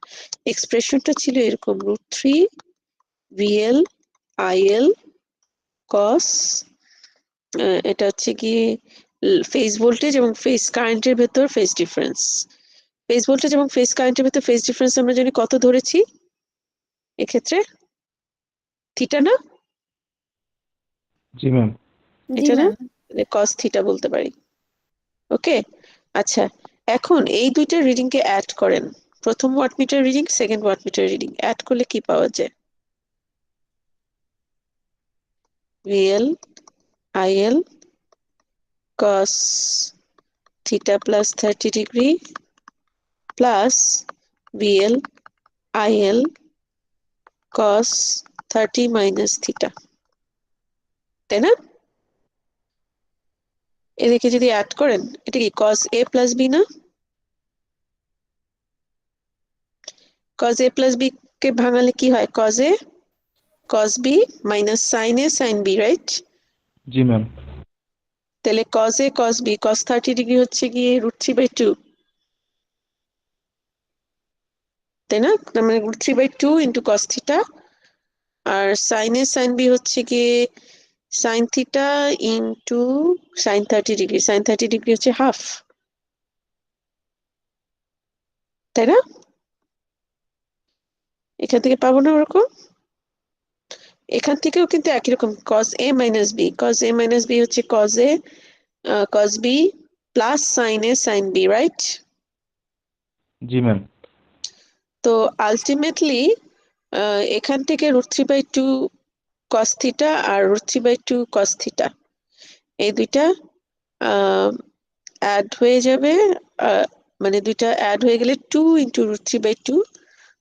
এক্সপ্রেশনটা ছিল এরকম, √3 VL IL cos, এটা হচ্ছে কি ফেজ ভোল্টেজ এবং ফেজ কারেন্টের ভেতর ফেজ ডিফারেন্স। ফেজ ভোল্টেজ এবং ফেজ কারেন্টের ভেতর ফেজ ডিফারেন্স আমরা জানি কত ধরেছি এক্ষেত্রে, থিটা না? জি ম্যাম। জি এটা না, ম্যাম। cos থিটা বলতে পারি। ওকে, আচ্ছা, এখন এই দুইটা রিডিং কে অ্যাড করেন, প্রথম wattmeter reading, second wattmeter reading, add করলে কি পাওয়া যায়? VL IL cos theta plus 30 degree plus VL IL cos 30 minus theta, তাই না? এদিকে যদি অ্যাড করেন, এটা কি cos A plus B না? cos A plus B কে ভাঙালে কি হয়? cos A cos B minus sin A sin B, right? জি ম্যাম। তাহলে cos A cos B cos 30 degree হচ্ছে গিয়ে √3/2, তাই না? তার মানে √3/2 ইন্টু cos থিটা, আর sin A sin B হচ্ছে গিয়ে sin theta into sin 30 degree, sin 30 degree হচ্ছে হাফ, তাই না? এখান থেকে পাবো না ওরকম? এখান থেকেও কিন্তু একই রকম, cos A minus B, cos A minus B হচ্ছে cos A cos B plus sin A sin B, right? জি ম্যাম। তো আলটিমেটলি এখান থেকে √3/2 cos থিটা আর √3/2 cos থিটা এই দুইটা অ্যাড হয়ে যাবে, মানে দুইটা অ্যাড হয়ে গেলে 2 ইন্টু √3/2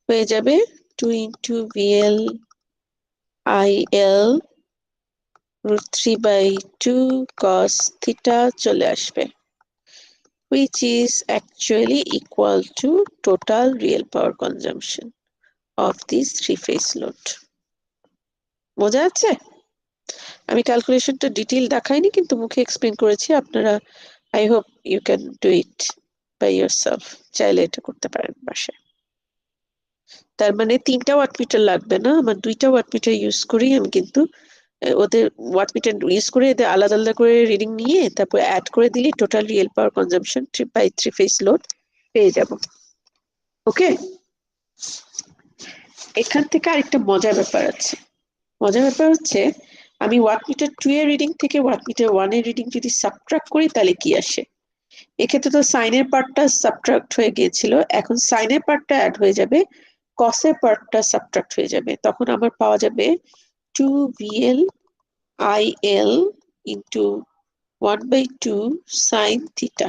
হয়ে যাবে 2 into VL IL √3/2 cos theta চলে আসবে, which is actually equal to total real power consumption of these three phase load. বোঝা যাচ্ছে? আমি ক্যালকুলেশনটা ডিটেইল দেখাইনি, কিন্তু মুখে এক্সপ্লেন করেছি, আপনারা I hope you can do it by yourself, চাইলে এটা করতে পারেন বাসায়। তার মানে 3টা ওয়াটমিটার লাগবে না, আমার 2টা ওয়াটমিটার ইউজ করেই আমি কিন্তু ওদের ওয়াটমিটার ইউজ করে এদের আলাদা আলাদা করে রিডিং নিয়ে তারপর অ্যাড করে দিলে total real power consumption 3/3 phase load পেয়ে যাব। ওকে, এখান থেকে আরেকটা মজার ব্যাপার আছে। মজার ব্যাপার হচ্ছে আমি ওয়াটমিটার 2 এর রিডিং থেকে ওয়াটমিটার 1 এর রিডিং যদি সাবট্রাক্ট করি তাহলে কি আসে? এক্ষেত্রে তো সাইনের পার্টটা সাবট্রাক্ট হয়ে গিয়েছিল, এখন সাইনের পার্টটা অ্যাড হয়ে যাবে, কসের পার্টটা সাবট্রাক্ট হয়ে যাবে, তখন আমার পাওয়া যাবে 2 VL IL into 1/2 sin theta।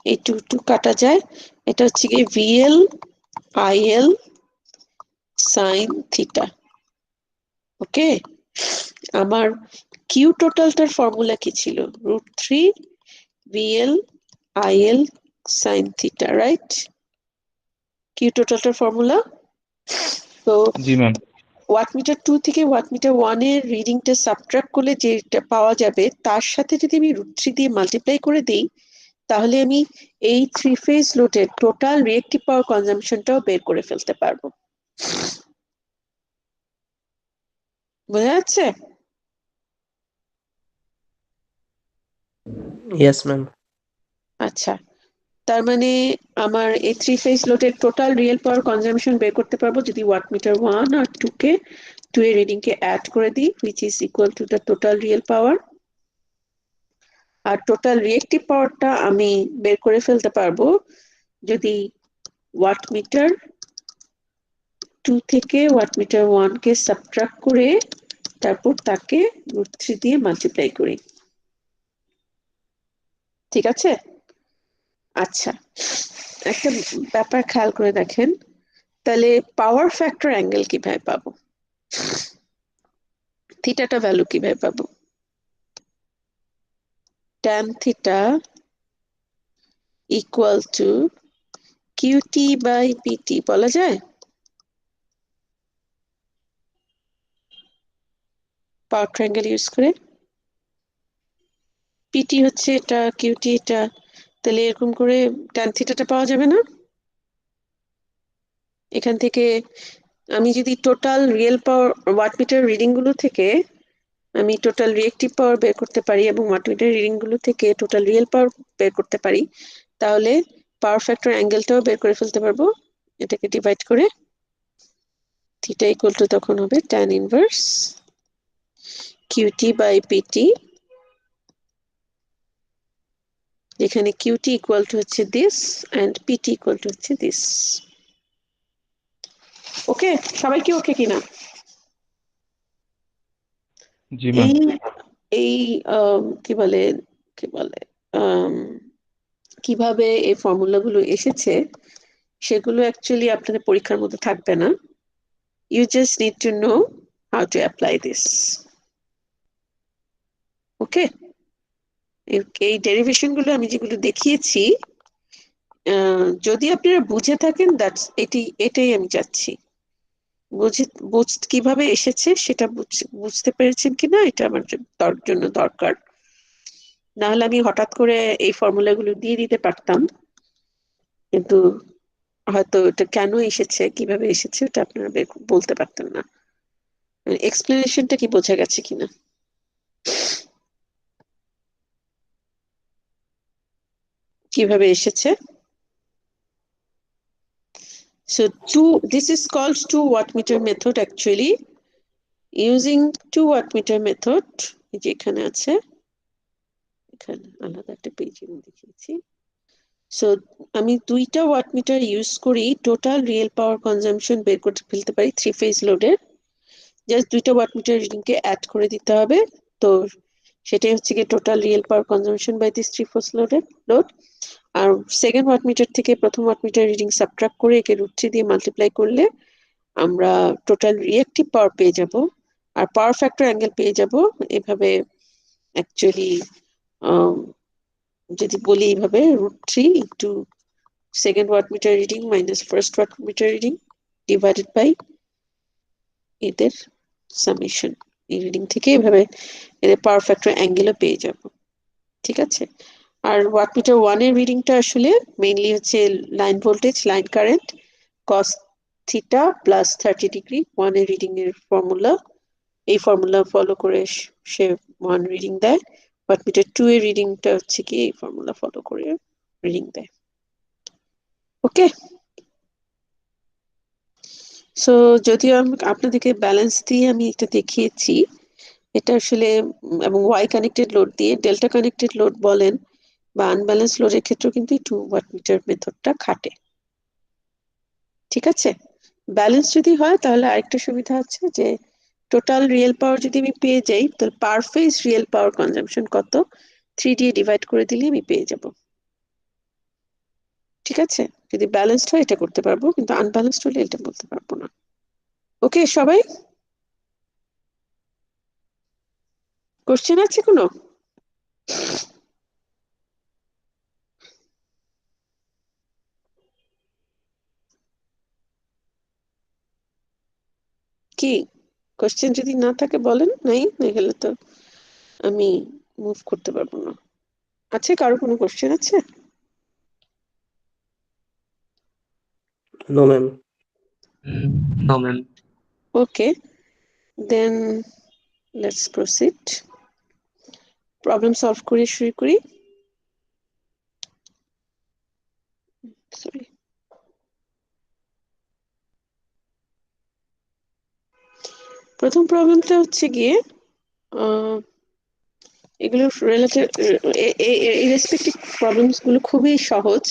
এই 2 কাটা যায়, এটা হচ্ছে গিয়ে VL IL sin theta। ওকে, আমার কিউ টোটালটার ফর্মুলা কি ছিল? √3 VL IL sin theta, right? Q টোটালটার ফর্মুলা। তো জি ম্যাম। ওয়াটমিটার 2 থেকে ওয়াটমিটার 1 এর রিডিংটা সাবট্রাক্ট করলে যেটা পাওয়া যাবে তার সাথে যদি আমি √3 দিয়ে মাল্টিপ্লাই করে দিই, তাহলে আমি এই 3 ফেজ লোডের টোটাল রিয়েক্টিভ পাওয়ার কনজাম্পশনটাও বের করে ফেলতে পারবো। বোঝা যাচ্ছে? Yes, ma'am. আচ্ছা, তার মানে আমার এই থ্রি ফেজ লোডের টোটাল রিয়েল পাওয়ার কনজাম্পশন বের করতে পারবো যদি ওয়াটমিটার 1 আর 2 কে 2 এর রিডিং কে অ্যাড করে দিই, which is equal to the total real power। আর টোটাল রিয়েক্টিভ পাওয়ারটা আমি বের করে ফেলতে পারবো যদি ওয়াটমিটার 2 থেকে ওয়াটমিটার 1 কে সাবট্রাক্ট করে তারপর তাকে √3 দিয়ে মাল্টিপ্লাই করি। ঠিক আছে? আচ্ছা, একটা ব্যাপার খেয়াল করে দেখেন, তাহলে পাওয়ার ফ্যাক্টর অ্যাঙ্গেল কিভাবে পাবো? থিটাটা ভ্যালু কিভাবে পাবো? tan theta equal to QT by PT বলা যায়? পাওয়ার ট্রায়াঙ্গেল ইউজ করে পিটি হচ্ছে এটা, কিউটি এটা, তাহলে এরকম করে tan থিটাটা পাওয়া যাবে না? এখান থেকে আমি যদি টোটাল রিয়েল পাওয়ার ওয়াটমিটার রিডিং গুলো থেকে আমি টোটাল রিয়েক্টিভ পাওয়ার বের করতে পারি এবং ওয়াটমিটার রিডিং গুলো থেকে টোটাল রিয়েল পাওয়ার বের করতে পারি, তাহলে পাওয়ার ফ্যাক্টর অ্যাঙ্গেলটাও বের করে ফেলতে পারবো এটাকে ডিভাইড করে। থিটা ইকুয়াল টু তখন হবে tan inverse QT by PT, যেখানে কিউটি ইকুয়াল টু হচ্ছে this and PT equal to হচ্ছে দিস। ওকে, সবাই কি ওকে কিনা? জি ম্যাম। এই এই কি বলে কিভাবে এই ফর্মুলা গুলো এসেছে সেগুলো অ্যাকচুয়ালি আপনাদের পরীক্ষার মধ্যে থাকবে না। You just need to know how to apply this. Okay, এই ডেরিভেশন গুলো আমি যেগুলো দেখিয়েছি, যদি আপনারা বুঝে থাকেন এটাই আমি চাচ্ছি। কিভাবে এসেছে সেটা বুঝতে পেরেছেন কিনা এটা আমার জন্য দরকার। না হলে আমি হঠাৎ করে এই ফর্মুলা গুলো দিয়ে দিতে পারতাম, কিন্তু হয়তো এটা কেন এসেছে কিভাবে এসেছে ওটা আপনারা বলতে পারতেন না। এক্সপ্লেনেশনটা কি বোঝা গেছে কিনা? কিভাবে এসেছে? So this is called 2 wattmeter method actually. Using 2 wattmeter method, যে এখানে আছে, এখানে আলাদা একটা পেজ আমি দেখিয়েছি। সো আমি 2টা ওয়াটমিটার ইউজ করি টোটাল রিয়েল পাওয়ার কনজাম্পশন বের করতে ফেলতে পারি 3 ফেজ লোডের। জাস্ট 2টা ওয়াটমিটার রিডিং কে অ্যাড করে দিতে হবে, তো সেটাই হচ্ছে কি total real power consumption by this 3 phase load. আর সেকেন্ড ওয়াটমিটার থেকে প্রথম ওয়াটমিটার রিডিং সাবট্রাক্ট করে একে √3 দিয়ে মাল্টিপ্লাই করলে আমরা টোটাল রিয়েক্টিভ পাওয়ার পেয়ে যাব আর পাওয়ার ফ্যাক্টর অ্যাঙ্গেল পেয়ে যাব। এভাবে অ্যাকচুয়ালি যদি বলি এইভাবে √3 into second wattmeter reading minus first wattmeter reading divided by এদের সামেশন, এই রিডিং থেকে এভাবে এদের পাওয়ার ফ্যাক্টর অ্যাঙ্গেলও পেয়ে যাব। ঠিক আছে? আর ওয়াটমিটার 1 এর রিডিংটা আসলে মেইনলি হচ্ছে line voltage, line current cos theta plus 30 degree 1 এর রিডিং এর ফর্মুলা, এই ফর্মুলা ফলো করে সে 1 রিডিং দেয়। ওয়াটমিটার 2 এর রিডিংটা হচ্ছে কি এই ফর্মুলা ফলো করে রিডিং দেয়। ওকে, সো যদিও আমি আপনাদেরকে ব্যালেন্স দিয়ে আমি এটা দেখিয়েছি, এটা আসলে এবং ওয়াই কানেক্টেড লোড দিয়ে ডেল্টা কানেক্টেড লোড বলেন বা আনব্যালেন্স লোডের ক্ষেত্রে কিন্তু এই 2 ওয়াটমিটার মেথডটা খাটে। ঠিক আছে? ব্যালেন্স যদি হয় তাহলে আরেকটা সুবিধা আছে যে টোটাল রিয়েল পাওয়ার যদি আমি পেয়ে যাই তাহলে পার ফেজ রিয়েল পাওয়ার কনজাম্পশন কত 3 দিয়ে ডিভাইড করে দিলে আমি পেয়ে যাব। ঠিক আছে? যদি ব্যালেন্সড হয় এটা করতে পারবো, কিন্তু আনব্যালেন্সড হলে এটা বলতে পারবো না। ওকে, সবাই কোশ্চেন আছে কোনো? কি কোশ্চেন যদি না থাকে বলেন, নাই হয়ে গেলে তো আমি মুভ করতে পারবো না। আছে কারো কোনো কোশ্চেন আছে? No, ma'am. No, ma'am. Okay, then let's proceed. Problem solve করে শুরু করি। Sorry. প্রথম প্রবলেমটা হচ্ছে গিয়ে এগুলো রিলেটেড এই রেসপেক্টিভ প্রবলেমস গুলো খুবই সহজ।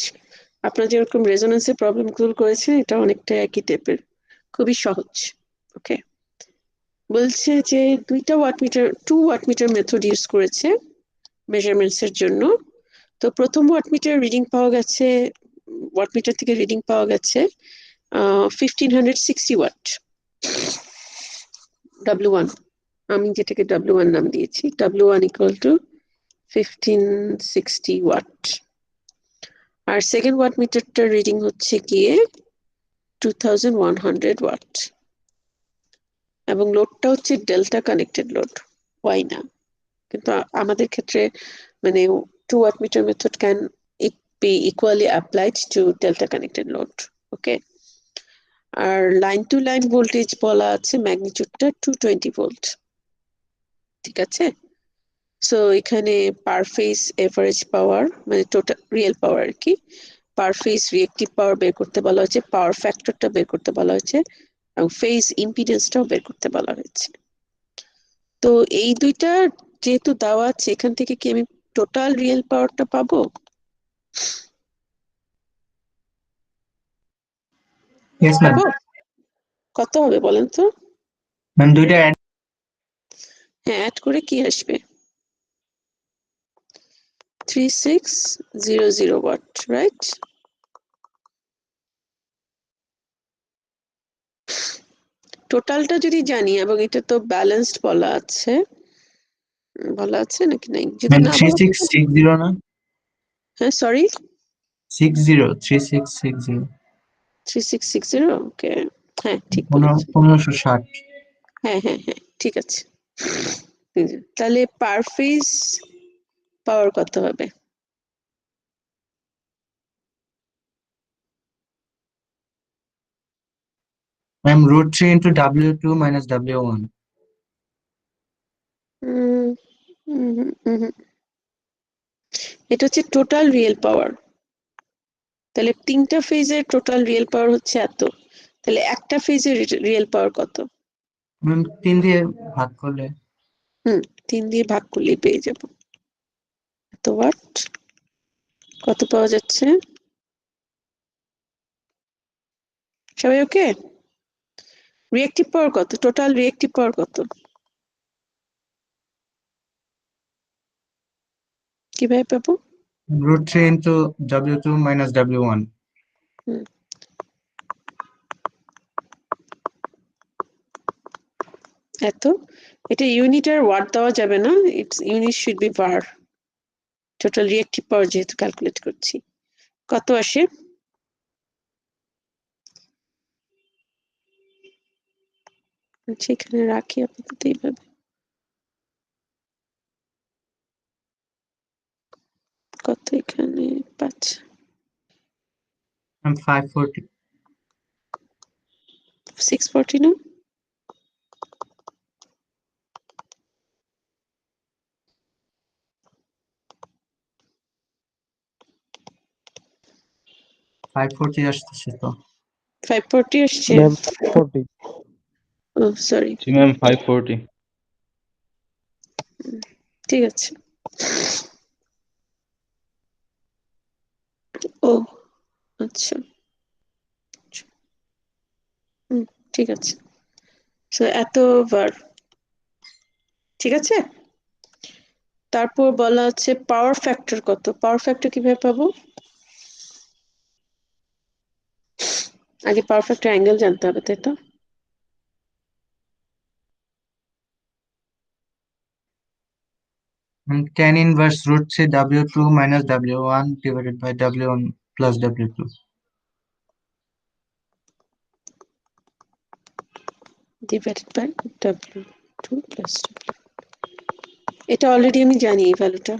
আপনারা যেরকম রেজোনেন্সের প্রবলেম গুলো করেছেন এটা অনেকটা একই টাইপের, খুবই সহজ। ওকে, বলছে যে দুইটা ওয়াটমিটার 2 ওয়াটমিটার মেথড ইউজ করেছে মেজারমেন্টস এর জন্য। তো প্রথম ওয়াটমিটার রিডিং পাওয়া গেছে, ওয়াটমিটার থেকে রিডিং পাওয়া গেছে 1560 ওয়াট, W1, আমি যেটাকে W1 নাম দিয়েছি, W1 ইকুয়াল টু 1560 ওয়াট। আর সেকেন্ড ওয়াট মিটারটার রিডিং হচ্ছে গিয়ে 2100 ওয়াট, এবং লোডটা হচ্ছে ডেল্টা কানেক্টেড লোড, ওয়াই না। কিন্তু আমাদের ক্ষেত্রে মানে 2 watt meter method can be equally applied to delta connected load. Okay, আর লাইন টু লাইন ভোল্টেজ বলা আছে ম্যাগনিটিউডটা 220 ভোল্ট। ঠিক আছে, সো এখানে পার ফেজ এভারেজ পাওয়ার মানে টোটাল রিয়েল পাওয়ার আর কি, পার ফেজ রিয়েক্টিভ পাওয়ার বের করতে বলা হয়েছে, পাওয়ার ফ্যাক্টরটা বের করতে বলা হয়েছে, এবং ফেজ ইম্পিডেন্সটাও বের করতে বলা হয়েছে। তো এই দুইটা যেহেতু দেওয়া আছে, এখান থেকে কি আমি টোটাল রিয়েল পাওয়ারটা পাবো? Yes, ma'am. পাবো? কত হবে বলেন তো? ম্যাম দুইটা অ্যাড হ্যাঁ, অ্যাড করে কি আসবে? 3600 ওয়াট, রাইট? টোটালটা যদি জানি, এবং এটা তো ব্যালেন্সড বলা আছে, বলা আছে নাকি নাই? যদি ম্যাম না বলা থাকে, 3660 না? হ্যাঁ সরি 3660 3660, ওকে, হ্যাঁ ঠিক বলেছেন। 1560। হ্যাঁ হ্যাঁ হ্যাঁ ঠিক আছে। তাহলে পার ফেজ পাওয়ার কত হবে? Ma'am √3 into W2 minus W1. উম, উম, উম, এটা হচ্ছে টোটাল রিয়েল পাওয়ার। তাহলে তিনটা ফেজের টোটাল রিয়েল পাওয়ার হচ্ছে এত, তাহলে একটা ফেজের রিয়েল পাওয়ার কত? ম্যাম 3 দিয়ে ভাগ করলে 3 দিয়ে ভাগ করলেই পেয়ে যাব। এত ওয়াট কত পাওয়া যাচ্ছে? সবাই ওকে? রিয়েক্টিভ পাওয়ার কত? টোটাল রিয়েক্টিভ পাওয়ার কত? কিভাবে পাবো? √3 into W2 minus W1. এত, এটা ইউনিট আর ওয়াট দেওয়া যাবে না, it's unit should be var, total reactive power যেহেতু ক্যালকুলেট করছি। কত আসে? আচ্ছা এখানে রাখি আপাতত এইভাবে। কত এখানে? 5, ম্যাম 540. 640 না? আসতেছে তো। 540 আসছে? ম্যাম 40। ও সরি, জি ম্যাম 540। ঠিক আছে। ও আচ্ছা, ঠিক আছে, সো এত var, ঠিক আছে। তারপর বলা আছে পাওয়ার ফ্যাক্টর কত? পাওয়ার ফ্যাক্টর কিভাবে পাবো? আগে পাওয়ার ফ্যাক্টর অ্যাঙ্গেল জানতে হবে, তাই তো? tan inverse √3 W2 minus W1 divided by W1 plus W2. Divided by W2 plus W, এটা অলরেডি আমি জানি এই ভ্যালুটা।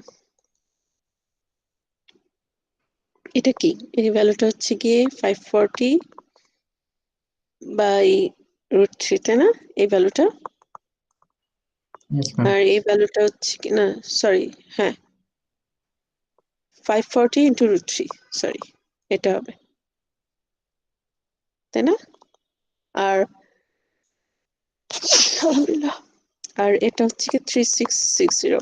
এটা কি? এই ভ্যালুটা হচ্ছে গিয়ে 540 বাই √3, তাই না? এই ভ্যালুটা। Yes, ma'am. আর এই ভ্যালুটা হচ্ছে কি না, সরি, হ্যাঁ 540 ইন্টু √3, সরি এটা হবে, তাই না? আর আলহামদুলিল্লাহ, আর এটা হচ্ছে কি 3660,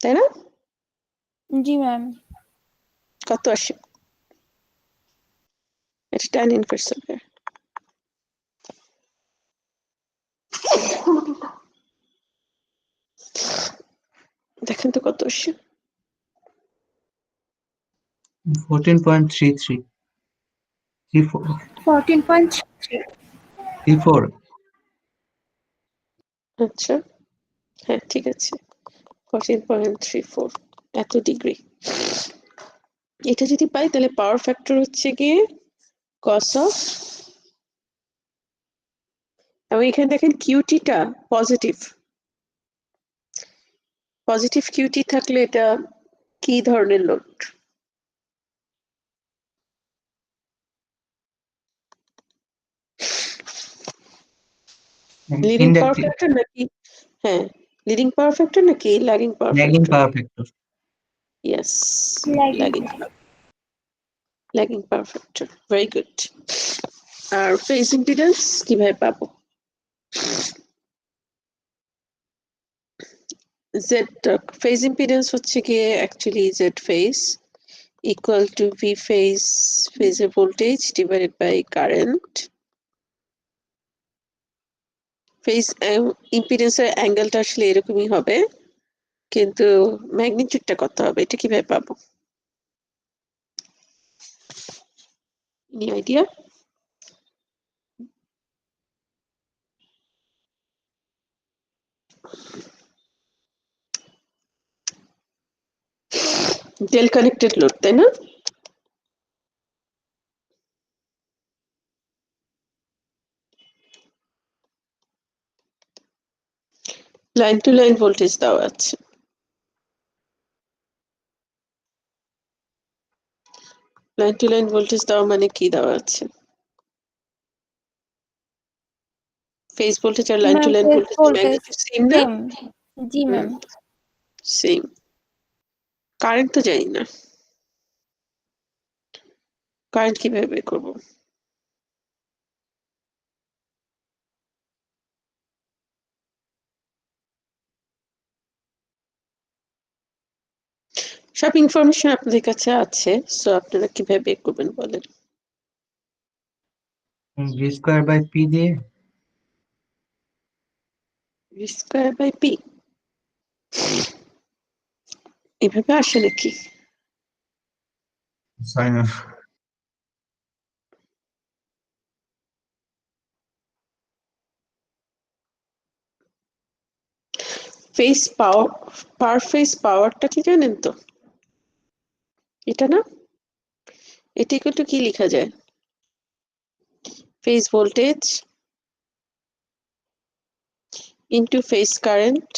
তাই না? জি ম্যাম। কত আসে? এটা tan ইনভার্স হবে। দেখেন তো কত আসে। 14.33. 34. আচ্ছা, হ্যাঁ ঠিক আছে, 14.34 এত ডিগ্রি। এটা যদি পাই তাহলে পাওয়ার ফ্যাক্টর হচ্ছে গিয়ে cos অফ, এবং এখানে দেখেন কিউটিটা পজিটিভ, পজিটিভ কিউটি থাকলে এটা কি ধরনের load? Leading power Inductive. Factor নাকি, হ্যাঁ লিডিং পাওয়ার ফ্যাক্টর নাকি lagging power Lagging factor? power factor. Yes, Lagging. Lagging power factor, very good. আর ফেজ ইম্পিডেন্স কিভাবে পাবো? জেড ফেজ ইম্পিডেন্স হচ্ছে গিয়ে actually Z phase equal to V phase, ফেজের voltage divided by current. Phase ইম্পিডেন্সের অ্যাঙ্গেলটা আসলে এরকমই হবে, কিন্তু ম্যাগনিটিউডটা কত হবে এটা কিভাবে পাবো? Any idea? Delta connected load, তাই না? লাইন টু লাইন ভোল্টেজ দেওয়া আছে, লাইন টু লাইন ভোল্টেজ দেওয়া মানে কি দেওয়া আছে? ফেজ ভোল্টেজ আর line to ma'am line phase voltage voltage magnitude same না? সেম। জি ম্যাম। সেম। কারেন্ট তো জানি না, কারেন্ট কিভাবে বের করবো? সব ইনফরমেশন আপনাদের কাছে আছে, সো আপনারা কিভাবে বের করবেন বলেন? V square by P দিয়ে। v স্কয়ার বাই পি এভাবে আসে নাকি? Sorry, ma'am. ফেজ পাওয়ার, পার ফেজ পাওয়ারটা কি জানেন তো? এটা না, এটা ইকুয়াল টু কি লেখা যায়? Phase voltage into phase current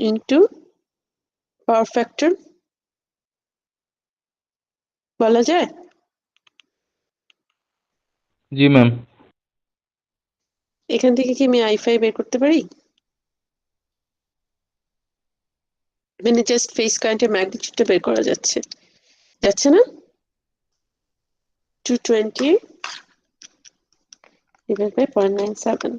into power factor, বলা যায়? জি ম্যাম। এখান থেকে কি আমি i5 বের করতে পারি? মানে জাস্ট ফেজ কারেন্টের ম্যাগনিটিউডটা বের করা যাচ্ছে, যাচ্ছে না? 220 ডিভাইড বাই 0.97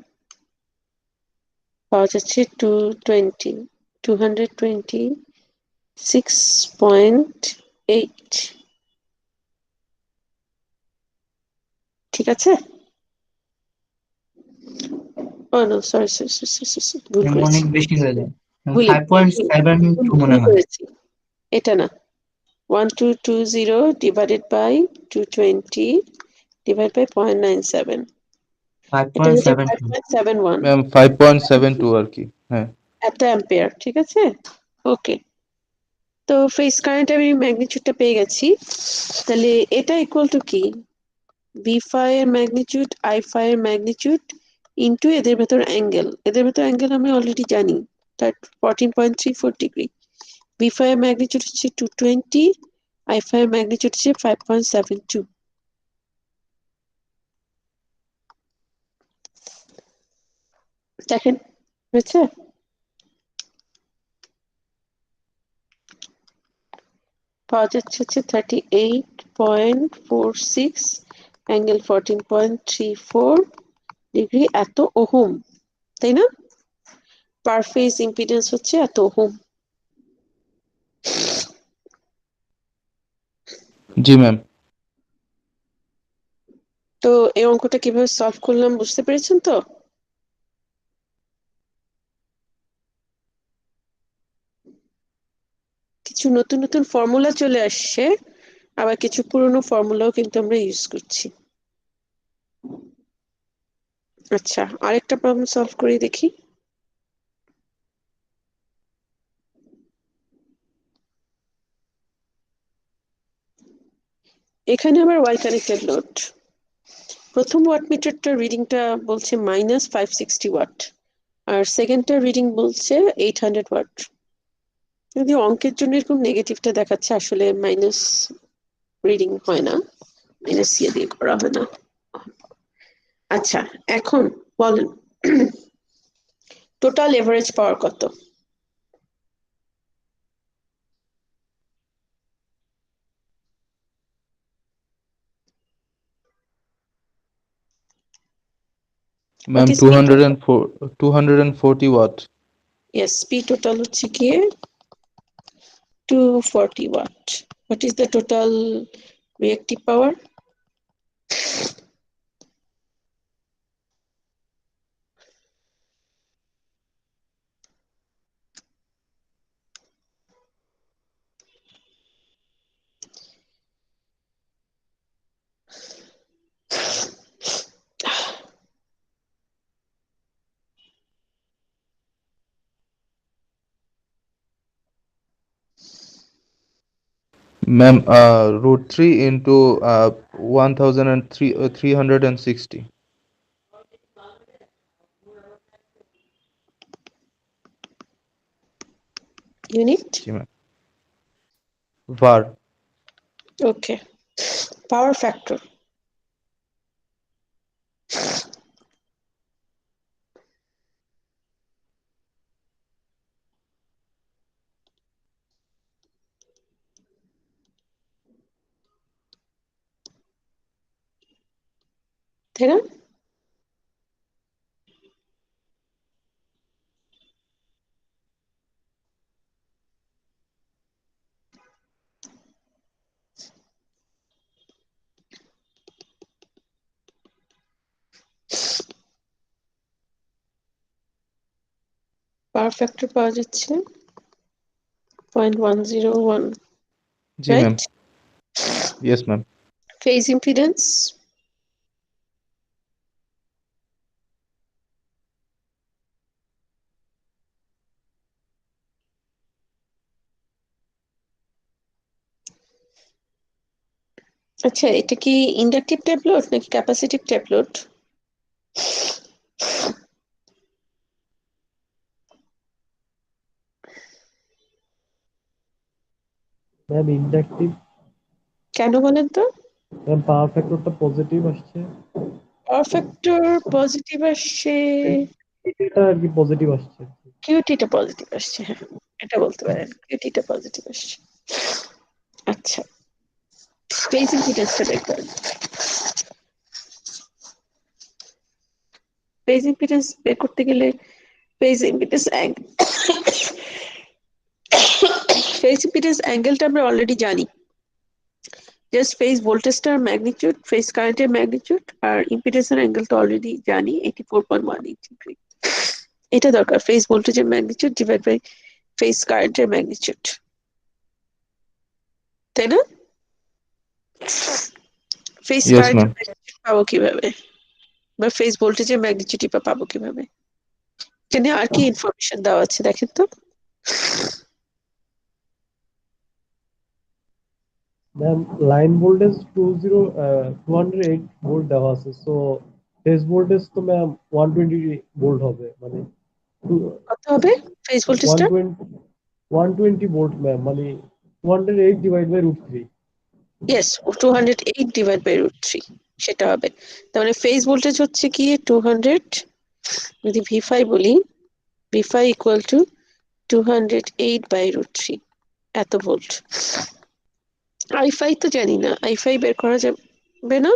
পাওয়া যাচ্ছে 226.8, ঠিক আছে? ও নো, সরি সরি সরি, ভুল এরকম করেছি, অনেক বেশি হয়ে যায়। ভুল 5.72 মনে হয়। করেছি, এটা না, 1220 ডিভাইডেড বাই 220 ডিভাইড বাই 0.97, এটা হচ্ছে 5.72। 5.71 ম্যাম 5.72 আর কি, হ্যাঁ। এত অ্যাম্পিয়ার, ঠিক আছে? ওকে, তো ফেজ কারেন্ট আমি ম্যাগনিটিউডটা পেয়ে গেছি, তাহলে এটা ইকুয়াল টু কি? V5 এর ম্যাগনিটিউড I5 এর ম্যাগনিটিউড ইনটু এদের ভেতর অ্যাঙ্গেল, এদের ভেতর অ্যাঙ্গেল আমি অলরেডি জানি, তার 14.34 ডিগ্রি। V5 এর ম্যাগনিটিউড হচ্ছে 220, I5 এর ম্যাগনিটিউড হচ্ছে 5.72, দেখেন হয়েছে? পাওয়া যাচ্ছে হচ্ছে 38.46 অ্যাঙ্গেল 14.34 ডিগ্রি এত ওহম, তাই না? পার ফেজ ইম্পিডেন্স হচ্ছে এত ওহম। জি ম্যাম। তো এই অঙ্কটা কিভাবে সলভ করলাম বুঝতে পেরেছেন তো? কিছু নতুন নতুন ফর্মুলা চলে আসছে, আবার কিছু পুরনো ফর্মুলাও কিন্তু আমরা ইউজ করছি। আচ্ছা, আরেকটা প্রবলেম সলভ করে দেখি। এখানে আবার ওয়াই কানেক্টেড লোড। প্রথম ওয়াট মিটারটার রিডিংটা বলছে -560 ওয়াট, আর সেকেন্ডটার রিডিং বলছে 800 ওয়াট। যদি অঙ্কের জন্য এরকম নেগেটিভটা দেখাচ্ছে, আসলে মাইনাস রিডিং হয় না, মাইনাস দিয়ে করা হয় না। আচ্ছা, এখন বলেন টোটাল এভারেজ পাওয়ার কত? Ma'am What is P total? 240 watt. Yes, P total হচ্ছে গিয়ে 240 watt. What is the total reactive power? Ma'am √3 into 1360 Unit? G ma'am. var Okay. Power factor. তাই না? পাওয়ার ফ্যাক্টর পাওয়া যাচ্ছে 0.101, জি ma'am. right? Yes ma'am. Phase impedance? আচ্ছা, এটা কি ইন্ডাকটিভ টাইপ লোড নাকি capacitive type load? Ma'am inductive. কেন বলেন তো? ম্যাম পাওয়ার ফ্যাক্টরটা পজিটিভ আসছে, পাওয়ার ফ্যাক্টর পজিটিভ আসছে, এটা আর কি পজিটিভ আসছে। কিউটিটা পজিটিভ আসছে, হ্যাঁ এটা বলতে পারেন, কিউটিটা পজিটিভ আসছে। আচ্ছা, ফেজ ইম্পিডেন্সটা বের করেন। ফেজ ইম্পিডেন্স বের করতে গেলে ফেজ ইম্পিডেন্স ফেজ ইম্পিডেন্স অ্যাঙ্গেলটা আমরা অলরেডি জানি। জাস্ট ফেজ ভোল্টেজটার ম্যাগনিটিউড, ফেজ কারেন্টের ম্যাগনিটিউড আর ইম্পিডেন্সের অ্যাঙ্গেলটা অলরেডি জানি 84.18 ডিগ্রি। এটা দরকার, ফেজ ভোল্টেজের ম্যাগনিটিউড ডিভাইড বাই ফেজ কারেন্টের ম্যাগনিটিউড, তাই না? ফেজ ইয়েস কারেন্টের ম্যাম। ম্যাগনিটিউড পাবো কিভাবে, বা ফেজ ভোল্টেজের ম্যাগনিটিউড পাবো কিভাবে? এখানে আর কি ইনফরমেশন দেওয়া আছে দেখেন তো। ম্যাম লাইন ভোল্টেজ 208 ভোল্ট দেওয়া আছে, সো ফেজ ভোল্টেজ তো ম্যাম 120 ভোল্ট হবে, মানে কত হবে ফেজ ভোল্টেজটা? 120 ভোল্ট ম্যাম, মানে 208 divide by √3। Yes, 208 divide by √3 সেটা হবে। তার মানে ফেজ ভোল্টেজ হচ্ছে কি 200 যদি V5 বলি, V5 ইকুয়াল টু 208/√3 এত ভোল্ট। I5 তো জানি না, I5 বের করা যাবে না?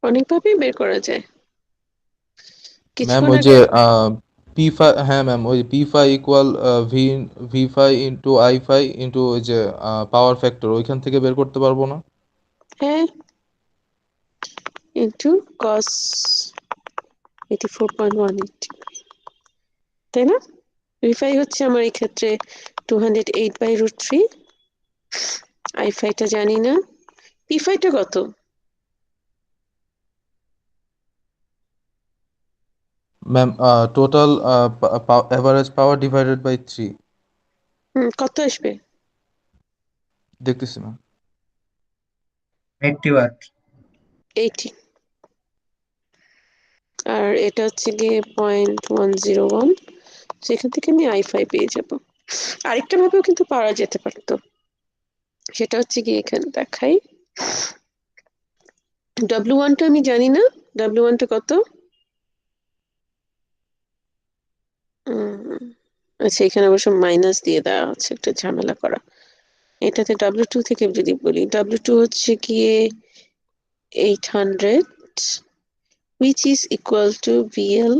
অনেকভাবেই বের করা যায়। ম্যাম কিছুক্ষণ ওই আগে যে P5, হ্যাঁ ম্যাম ওই P5 equal V5 into I5 into ওই যে পাওয়ার ফ্যাক্টর ওইখান থেকে বের করতে পারবো না? হ্যাঁ, ইন্টু cos 84.18, তাই না? V5 হচ্ছে আমার এই ক্ষেত্রে 208/√3, I5 টা জানি না। P5 টা কত? Ma'am total average power divided by 3 কত আসবে? দেখতেছি ম্যাম। 80 ওয়াট। 80। আর এটা হচ্ছে গিয়ে 0.101, সেখান থেকে আমি I5 পেয়ে যাব। আরেকটা ভাবেও কিন্তু পাওয়া যেতে পারতো, সেটা হচ্ছে গিয়ে এখানে দেখাই। W1 টা আমি জানি না, W1 টা কত? আচ্ছা, এখানে অবশ্য মাইনাস দিয়ে দেওয়া হচ্ছে, একটা ঝামেলা করা। এটাতে W2 থেকে যদি বলি, W2 হচ্ছে গিয়ে 800, which is equal to VL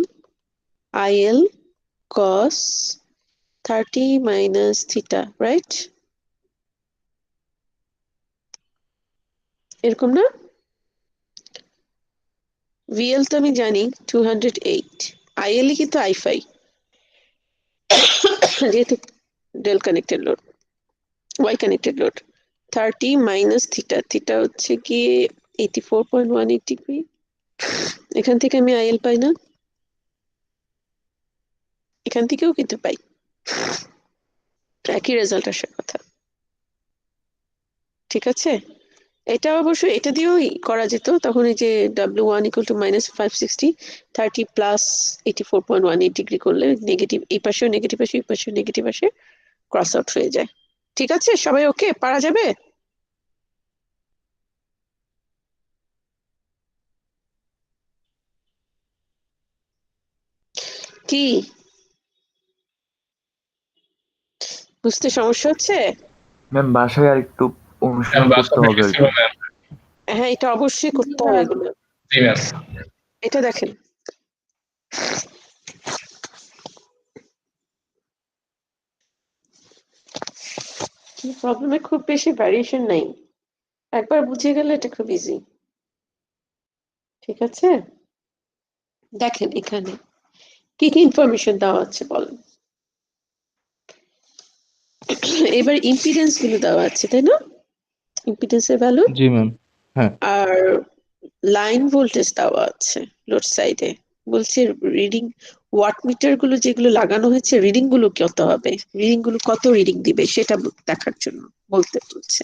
IL cos 30 minus theta, right? এরকম না? VL তো আমি জানি 208, IL কিন্তু I5, যেহেতু del connected load, Y connected load. 30 minus theta, theta হচ্ছে গিয়ে 84.18 ডিগ্রি। এখান থেকে আমি IL পাই না? এখান থেকেও কিন্তু পাই, একই রেজাল্ট আসার কথা। ঠিক আছে, এটা অবশ্য এটা দিয়েও করা যেত, তখন এই যে W1 equal two -560, 30 plus 84.18 degree করলে নেগেটিভ, এই পাশেও নেগেটিভ আসে, এই পাশেও নেগেটিভ আসে, ক্রস আউট হয়ে যায়। ঠিক আছে, সবাই ওকে, পারা যাবে? কি বুঝতে সমস্যা হচ্ছে? ম্যাম বাসায় আর একটু অনুশীলন করতে বাসা হবে আর দেখেছিল কি। ম্যাম। হ্যাঁ, এটা অবশ্যই করতে হবে এগুলো। জি ম্যাম। এটা দেখেন, প্রবলেমে খুব বেশি ভ্যারিয়েশন নাই, একবার বুঝে গেলে এটা খুব ইজি। ঠিক আছে, দেখেন এখানে কি কি ইনফরমেশন দেওয়া আছে বলেন। এবার ইম্পিডেন্স গুলো দেওয়া আছে, তাই না? ইম্পিডেন্সের ভ্যালু জি ম্যাম। হ্যাঁ আর লাইন ভোল্টেজ দেওয়া আছে লোড সাইডে। বলছে রিডিং, ওয়াটমিটার গুলো যেগুলো লাগানো হয়েছে, রিডিং গুলো কত হবে, রিডিং গুলো কত রিডিং দিবে সেটা দেখার জন্য বলতে বলছে।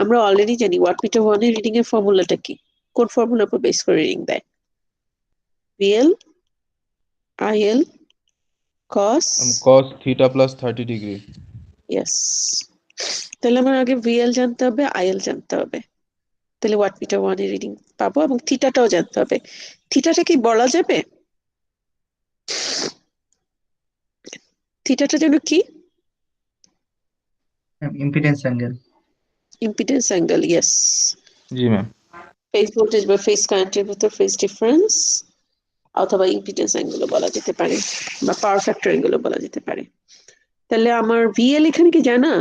আমরা অলরেডি জানি ওয়াটমিটার 1 এর রিডিং এর ফর্মুলাটা কি, কোন ফর্মুলার উপর বেস করে রিডিং দেয়? VL IL cos, cos theta plus 30 degree. Yes. তাহলে আমার আগে VL জানতে হবে, IL জানতে হবে, তাহলে ওয়াটমিটার 1 এর রিডিং পাবো, এবং থিটাটাও জানতে হবে। থিটাটা কি বলা যাবে? থিটাটা যেন কি? Impedance angle. Impedance angle, yes. জি ম্যাম। ফেজ ভোল্টেজ বা ফেজ কারেন্টের ভিতর ফেজ ডিফারেন্স, অথবা ইম্পিডেন্স অ্যাঙ্গেলও বলা যেতে পারে, বা পাওয়ার ফ্যাক্টর অ্যাঙ্গেলও বলা যেতে পারে। তাহলে আমার VL এখানে কি জানা?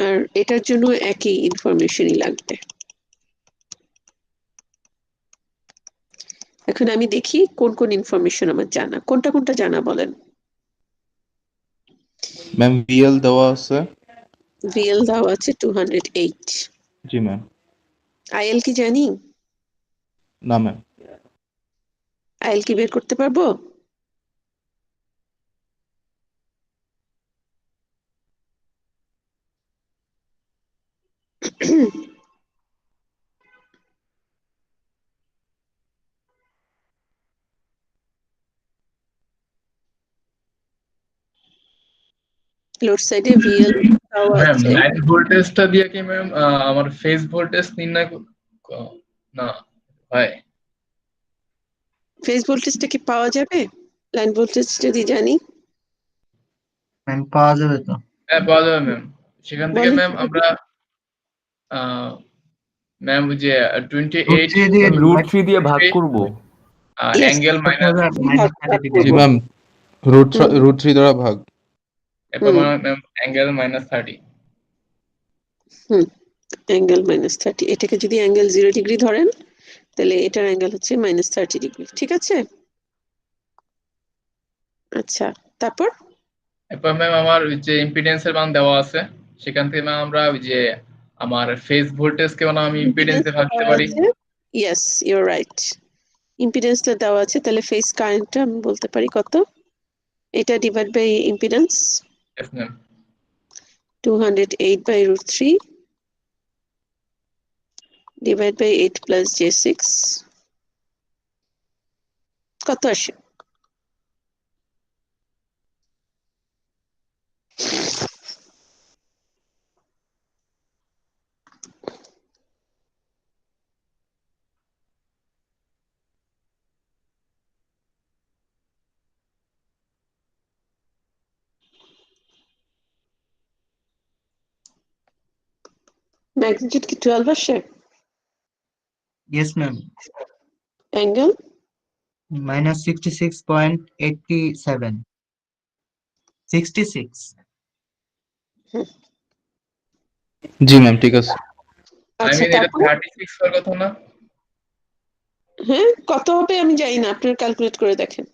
আর এটার জন্য একই ইনফরমেশনই লাগবে। এখন আমি দেখি কোন কোন ইনফরমেশন আমার জানা, কোনটা কোনটা জানা বলেন। ম্যাম VL দেওয়া আছে। VL দেওয়া আছে 208। জি ম্যাম। IL কি জানি? না ম্যাম। IL কি বের করতে পারবো? লোড সাইডে ভিএল ম্যাম আছে। লাইন ভোল্টেজটা দিয়ে কি ম্যাম আমার ফেজ ভোল্টেজ নির্ণয় না হয়? ফেজ ভোল্টেজটা কি পাওয়া যাবে? লাইন ভোল্টেজ যদি জানি ম্যাম পাওয়া যাবে তো? হ্যাঁ পাওয়া যাবে ম্যাম। সেখান থেকে বলেন ম্যাম কিভাবে? আমরা ম্যাম ওই যে √ 28 3 দিয়ে √3 দিয়ে ভাগ করব। Yes, অ্যাঙ্গেল করতে মাইনাস হবে ভাগ -30 ভাগ ডিগ্রি। জি করবো। ম্যাম, √3 দ্বারা ভাগ। এরপর হুম ম্যাম অ্যাঙ্গেল -30। হুম অ্যাঙ্গেল -30, এটাকে যদি অ্যাঙ্গেল 0 ডিগ্রি ধরেন তাহলে এটার অ্যাঙ্গেল হচ্ছে -30 ডিগ্রি, ঠিক আছে? আচ্ছা, তারপর এরপর ম্যাম আমার ওই যে ইম্পিডেন্সের মান দেওয়া আছে, সেখান থেকে ম্যাম আমরা ওই যে আমার ফেজ ভোল্টেজকে মানে আমি ইম্পিডেন্সে ভাঙতে পারি। Yes, your right. ইম্পিডেন্সটা দেওয়া আছে, তাহলে ফেজ কারেন্টটা আমি বলতে পারি কত, এটা divide by impedance Yes, ma'am. 208/√3 divide by 8 plus j6 কত আসে? ম্যাগনিটিউড কি 12 আসে? Yes ma'am. অ্যাঙ্গেল -66.87 66। জি ম্যাম, ঠিক আছে। আই আচ্ছা, মিন এটা তারপর 36 হওয়ার কথা না? হ্যাঁ কত হবে আমি জানি না, আপনার ক্যালকুলেট করে দেখেন।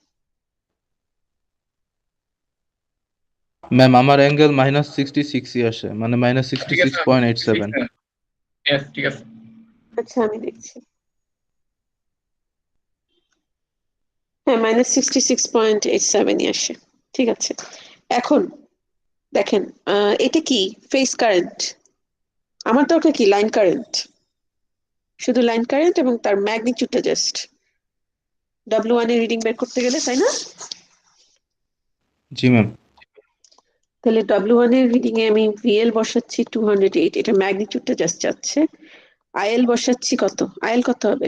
ম্যাম আমার অ্যাঙ্গেল -66ই আসে, মানে ঠিক আছে ম্যাম, 66.87। Yes, ঠিক আছে। আচ্ছা আমি দেখছি। হ্যাঁ -66.87ই আসে, ঠিক আছে। এখন দেখেন এটা কি ফেজ কারেন্ট, আমার দরকার কি লাইন কারেন্ট, শুধু লাইন কারেন্ট এবং তার ম্যাগনিটিউডটা জাস্ট W1 এর রিডিং বের করতে গেলে, তাই না? জি ম্যাম। তাহলে W1 এর রিডিং এ আমি VL বসাচ্ছি 208, এটা ম্যাগনিটিউডটা জাস্ট যাচ্ছে। IL বসাচ্ছি কত, IL কত হবে?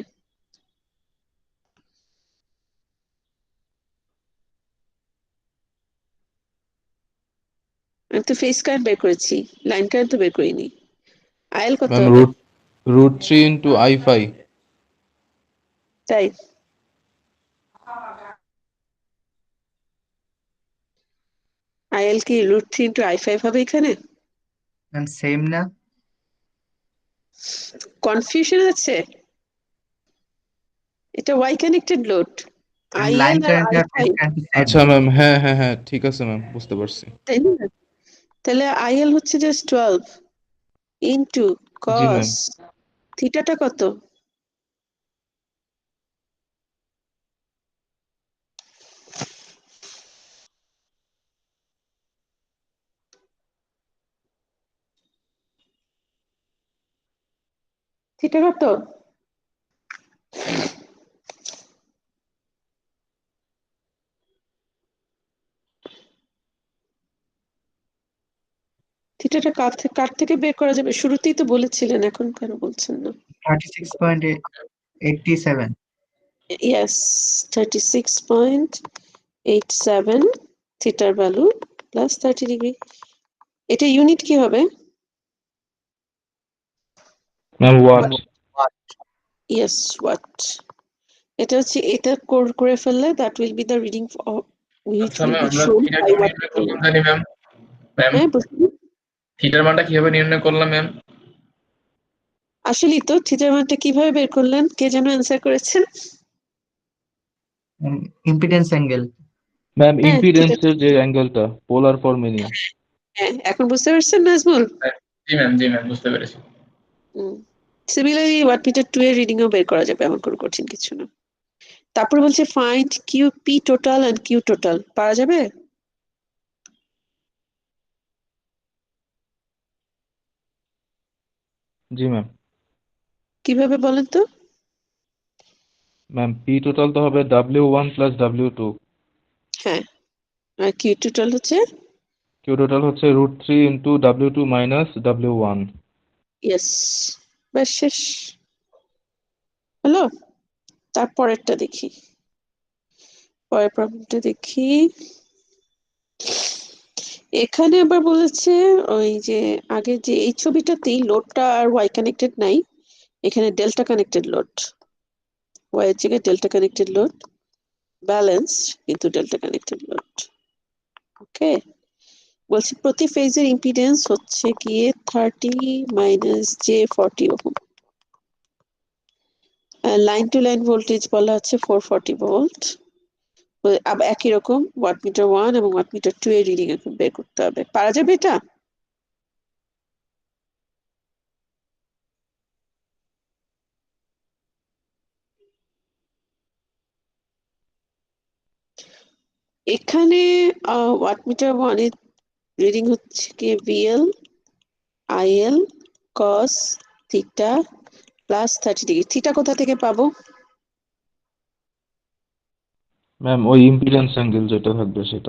আমি তো ফেজ কারেন্ট বের করেছি, লাইন কারেন্ট তো বের করিনি। IL কত ম্যাম হবে? √3 ইন্টু I5। তাই IL কি √3 ইন্টু I5 হবে এখানে? ম্যাম সেম না? কনফিউশন আছে, এটা Y connected load, line IL আর কারেন্ট আর ফেজ I5, কারেন্ট সেম। আচ্ছা ম্যাম, হ্যাঁ হ্যাঁ হ্যাঁ, ঠিক আছে ম্যাম, বুঝতে পারছি। তাই না? তাহলে IL হচ্ছে জাস্ট 12 ইন্টু জি ম্যাম। কস থিটাটা কত? থিটা কত? থিটাটা কার থেকে বের করা যাবে? শুরুতেই তো বলেছিলেন, এখন কেন বলছেন না? 36.87। ইয়েস, 36.87 থিটার ভ্যালু প্লাস 30 ডিগ্রি। এটা ইউনিট কি হবে? Ma'am watt. Yes, watt. এটা হচ্ছে, এটা করে ফেললে that will be the reading which আচ্ছা will ম্যাম, be আমরা shown থিটা by কিভাবে watt নির্ণয় meter। করলাম জানি ম্যাম? ম্যাম হ্যাঁ বুঝলি, থিটার মানটা কিভাবে নির্ণয় করলাম ম্যাম? আসলেই তো থিটার মানটা কিভাবে বের করলেন, কে যেন অ্যান্সার করেছেন? Impedance angle. ম্যাম হ্যাঁ ইম্পিডেন্সের যে অ্যাঙ্গেলটা পোলার ফর্মে নিয়ে। হ্যাঁ, এখন বুঝতে পারছেন নাজমুল? জি ম্যাম বুঝতে পেরেছি। সিমিলারলি ওয়াট মিটার 2 এর রিডিংও বের করা যাবে, এমন কোনো কঠিন কিছু না। তারপর বলছে find Q P total and Q total, পারা যাবে? জি ম্যাম। কিভাবে বলেন তো? ম্যাম পি টোটাল তো হবে W1 প্লাস W2, হ্যাঁ, আর কিউ টোটাল হচ্ছে কিউ টোটাল হচ্ছে √3 into W2 minus W1। Yes, ব্যাস শেষ হলো। তারপরেরটা দেখি, পরের প্রবলেমটা দেখি। এখানে আবার বলেছে ওই যে আগে যে এই ছবিটাতেই লোডটা আর ওয়াই কানেক্টেড নাই, এখানে ডেল্টা কানেক্টেড লোড, ওয়াই এর জায়গায় ডেল্টা কানেক্টেড লোড, ব্যালেন্স কিন্তু ডেল্টা কানেক্টেড লোড। ওকে, বলছি প্রতি ফেজের ইম্পিডেন্স হচ্ছে গিয়ে 30 - j40 ohm. Line to line voltage বলা হচ্ছে 440 ভোল্ট। আবার একই রকম ওয়াটমিটার 1 এবং ওয়াটমিটার 2 এর রিডিং এখন বের করতে হবে। পারা যাবে এটা? এখানে ওয়াটমিটার 1 এর রিডিং হচ্ছে কি VL IL cos theta plus 30 degree. Theta কোথা থেকে পাবো? ম্যাম ওই ইম্পিডেন্স অ্যাঙ্গেল যেটা থাকবে সেটা।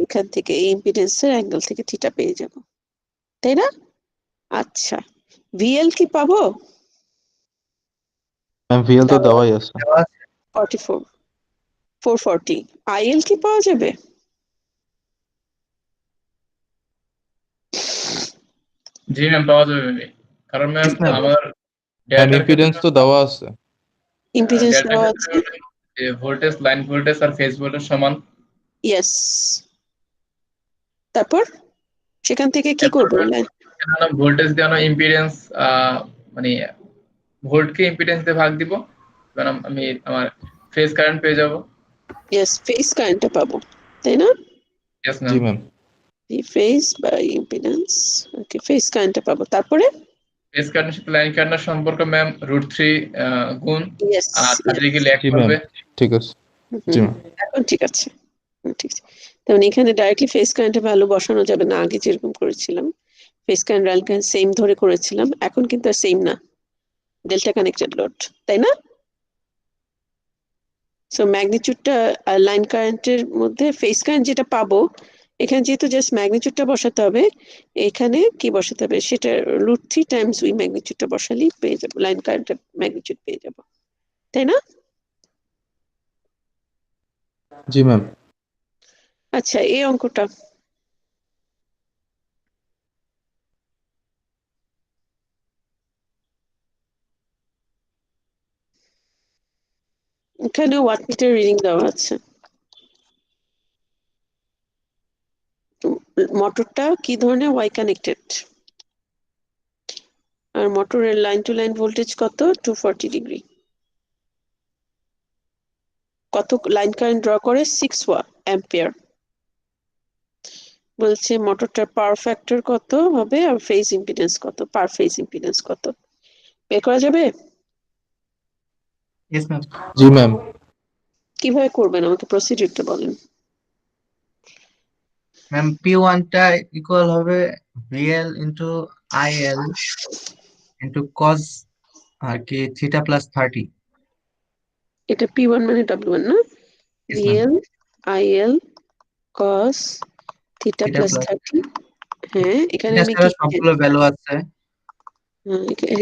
এখান থেকে এই ইম্পিডেন্সের অ্যাঙ্গেল থেকে থিটা পেয়ে যাব, তাই না? আচ্ছা, VL কি পাবো? ম্যাম ভিএল তো দেওয়াই আছে। 44 440। IL কি পাওয়া যাবে? জি ম্যাম, পাওয়া যাবে maybe। কারণ ম্যাম Yes, ma'am. আমার ম্যাম ডেটার ইম্পিডেন্স তো দেওয়া আছে। ইম্পিডেন্স ডেটার দেওয়া ক্ষেত্রে আছে, যে ভোল্টেজ, লাইন ভোল্টেজ আর ফেজ ভোল্টেজ সমান। ইয়েস। তারপর সেখান থেকে কি এরপর করবো? ভোল্টেজ দিয়ে ইম্পিডেন্স, মানে ভোল্টকে ইম্পিডেন্স দিয়ে ভাগ দিব, কারণ আমি আমার ফেজ কারেন্ট পেয়ে যাব। ইয়েস, ফেজ কারেন্টটা পাবো, তাই না? ইয়েস জি ma'am. Ma'am. Phase by impedance, okay, phase কারেন্টটা পাবো। তারপরে ফেজ কারেন্টের সাথে লাইন কারেন্টের সম্পর্ক ম্যাম √3 গুণ ইয়েস, আর 30 ডিগ্রি ল্যাগ জি ম্যাম করবে। ঠিক আছে। জি ম্যাম। এখন ঠিক আছে, ঠিক আছে। তার মানে এখানে ডাইরেক্টলি ফেজ কারেন্টের ভ্যালু বসানো যাবে না, আগে যেরকম করেছিলাম phase current line current same ধরে করেছিলাম, এখন কিন্তু আর সেম না, ডেল্টা কানেক্টেড লোড, তাই না? সো ম্যাগনিটিউডটা আর লাইন কারেন্টের মধ্যে ফেজ কারেন্ট যেটা পাবো, এখানে যেহেতু জাস্ট ম্যাগনিটিউডটা বসাতে হবে, এখানে কি বসাতে হবে সেটা √3 টাইমস ওই ম্যাগনিটিউডটা বসালেই পেয়ে যাবো, লাইন কারেন্টের ম্যাগনিটিউড পেয়ে যাবো, তাই না? জি ম্যাম। আচ্ছা, এই অঙ্কটা এখানে ওয়াটমিটার রিডিং দেওয়া আছে। মোটরটা কি ধরনের? ওয়াই কানেক্টেড, আর মোটরের লাইন টু লাইন ভোল্টেজ কত? 240 ডিগ্রি। কত লাইন কারেন্ট ড্র করে? 6 অ্যাম্পিয়ার। বলছে মোটরটার পাওয়ার ফ্যাক্টর কত হবে আর ফেজ ইম্পিডেন্স কত, পার ফেজ ইম্পিডেন্স কত বের করা যাবে? Yes, ma'am. জি ম্যাম। কিভাবে করবেন আমাকে প্রসিডিউরটা বলেন। Ma'am, P1 টা ইকুয়াল হবে VL into IL into cos আর কি থিটা প্লাস 30। এটা P1 মানে W1 না? Yes, ma'am. VL IL cos theta theta plus plus 30। হ্যাঁ, এখানে এটা আমি ছাড়া কি সবগুলো ভ্যালু আছে।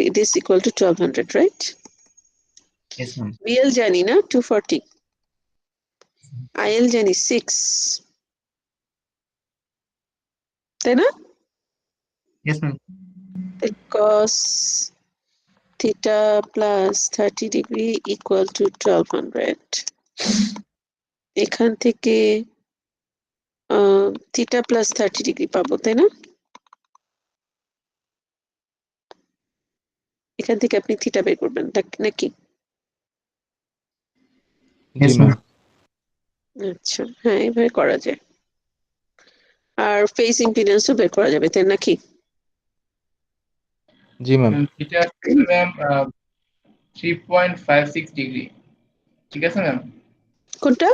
it is equal to 1200, right? Yes, ma'am. VL জানি না 240, IL জানি 6, তাই না? Yes, ma'am. cos theta plus 30 degree equal to 1200। এখান থেকে থিটা প্লাস 30 ডিগ্রি পাবো, তাই না? এখান থেকে আপনি থিটা বের করবেন নাকি? জি Yes, ম্যাম। ma'am. আচ্ছা, হ্যাঁ, এভাবে করা যায়। আর ফেজ ইম্পিডেন্সও বের করা যাবে, তাই নাকি? জি ম্যাম। থিটা ম্যাম 3.56 ডিগ্রি, ঠিক আছে ম্যাম? কোনটা?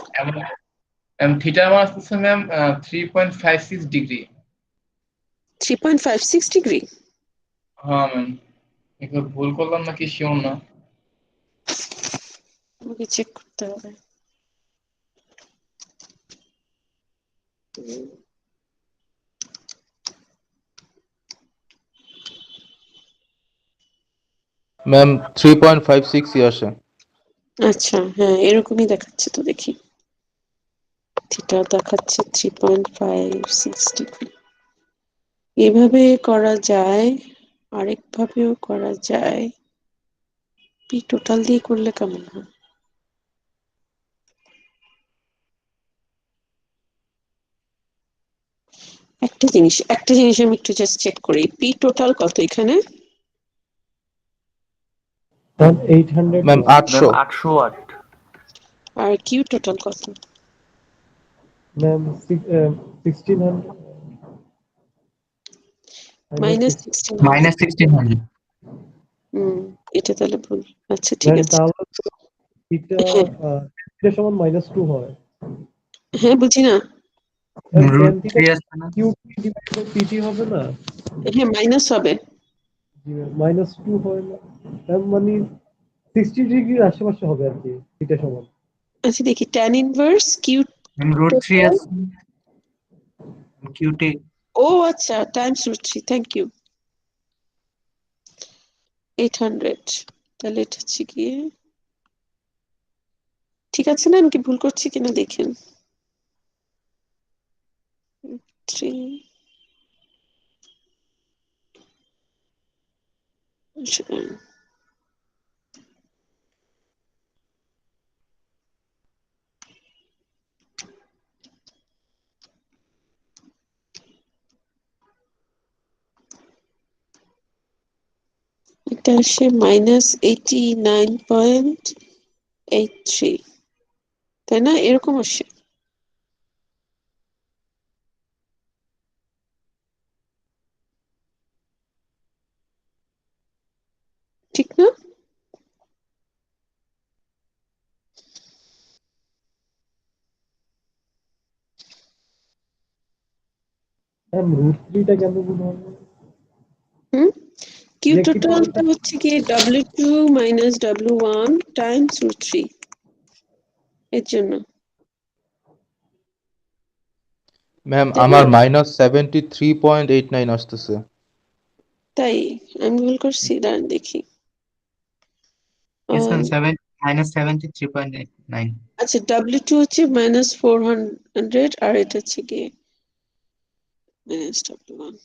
থিটা আমার আসতেছে ম্যাম 3.56 ডিগ্রি। 3.56 ডিগ্রি? হ্যাঁ ম্যাম। এগুলো ভুল করলাম নাকি শিওর না। আমাকে চেক করতে হবে। ম্যাম 3.56 আসে। আচ্ছা, হ্যাঁ এরকমই দেখাচ্ছে, তো দেখি। থিটা দেখাচ্ছে 3.56 ডিগ্রি। এভাবে করা যায়, আরেক ভাবেও করা যায়। পি টোটাল দিয়ে করলে কেমন হয়? একটা জিনিস আমি একটু জাস্ট চেক করি। পি টোটাল কত এখানে? Ma'am 800 ma'am watt. 800। 800 ওয়াট। আর কিউ টোটাল কত? Ma'am 1600 minus minus 1600। এটা তাহলে ভুল। আচ্ছা ঠিক ম্যাম আছে। তাহলে তো এটা হ্যাঁ থিটা সমান -2 হয়। হ্যাঁ, বুঝি না। ম্যাম tan রুট থিটা 3 আসছে না? কিউ পিটি হবে না? হ্যাঁ মাইনাস হবে। জি ম্যাম -2 হয় না ম্যাম, মানে 60 ডিগ্রির আশেপাশে হবে আর কি থিটা সমান। আচ্ছা দেখি, tan inverse Q root 3 total. আসছে কিউটি। ও আচ্ছা, টাইমস √3। Thank you. 800। তাহলে এটা হচ্ছে গিয়ে ঠিক আছে না? আমি কি ভুল করছি কিনা দেখেন। 3 এটা আসে -89.83, তাই না? এরকম আসে। ঠিক না? ম্যাম √3টা কেন ভুল হবে? কিউ ইলেকট্রিক টোটালটা হচ্ছে কি W2 মাইনাস W1 টাইমস √3 এর জন্য, ম্যাম তাই না? আমার -73.89 আসতেছে। তাই আমি ভুল করছি, দাঁড়ান দেখি। Yes, ma'am, minus 73.89. আচ্ছা, W2 হচ্ছে -400 আর এটা হচ্ছে কি -W1।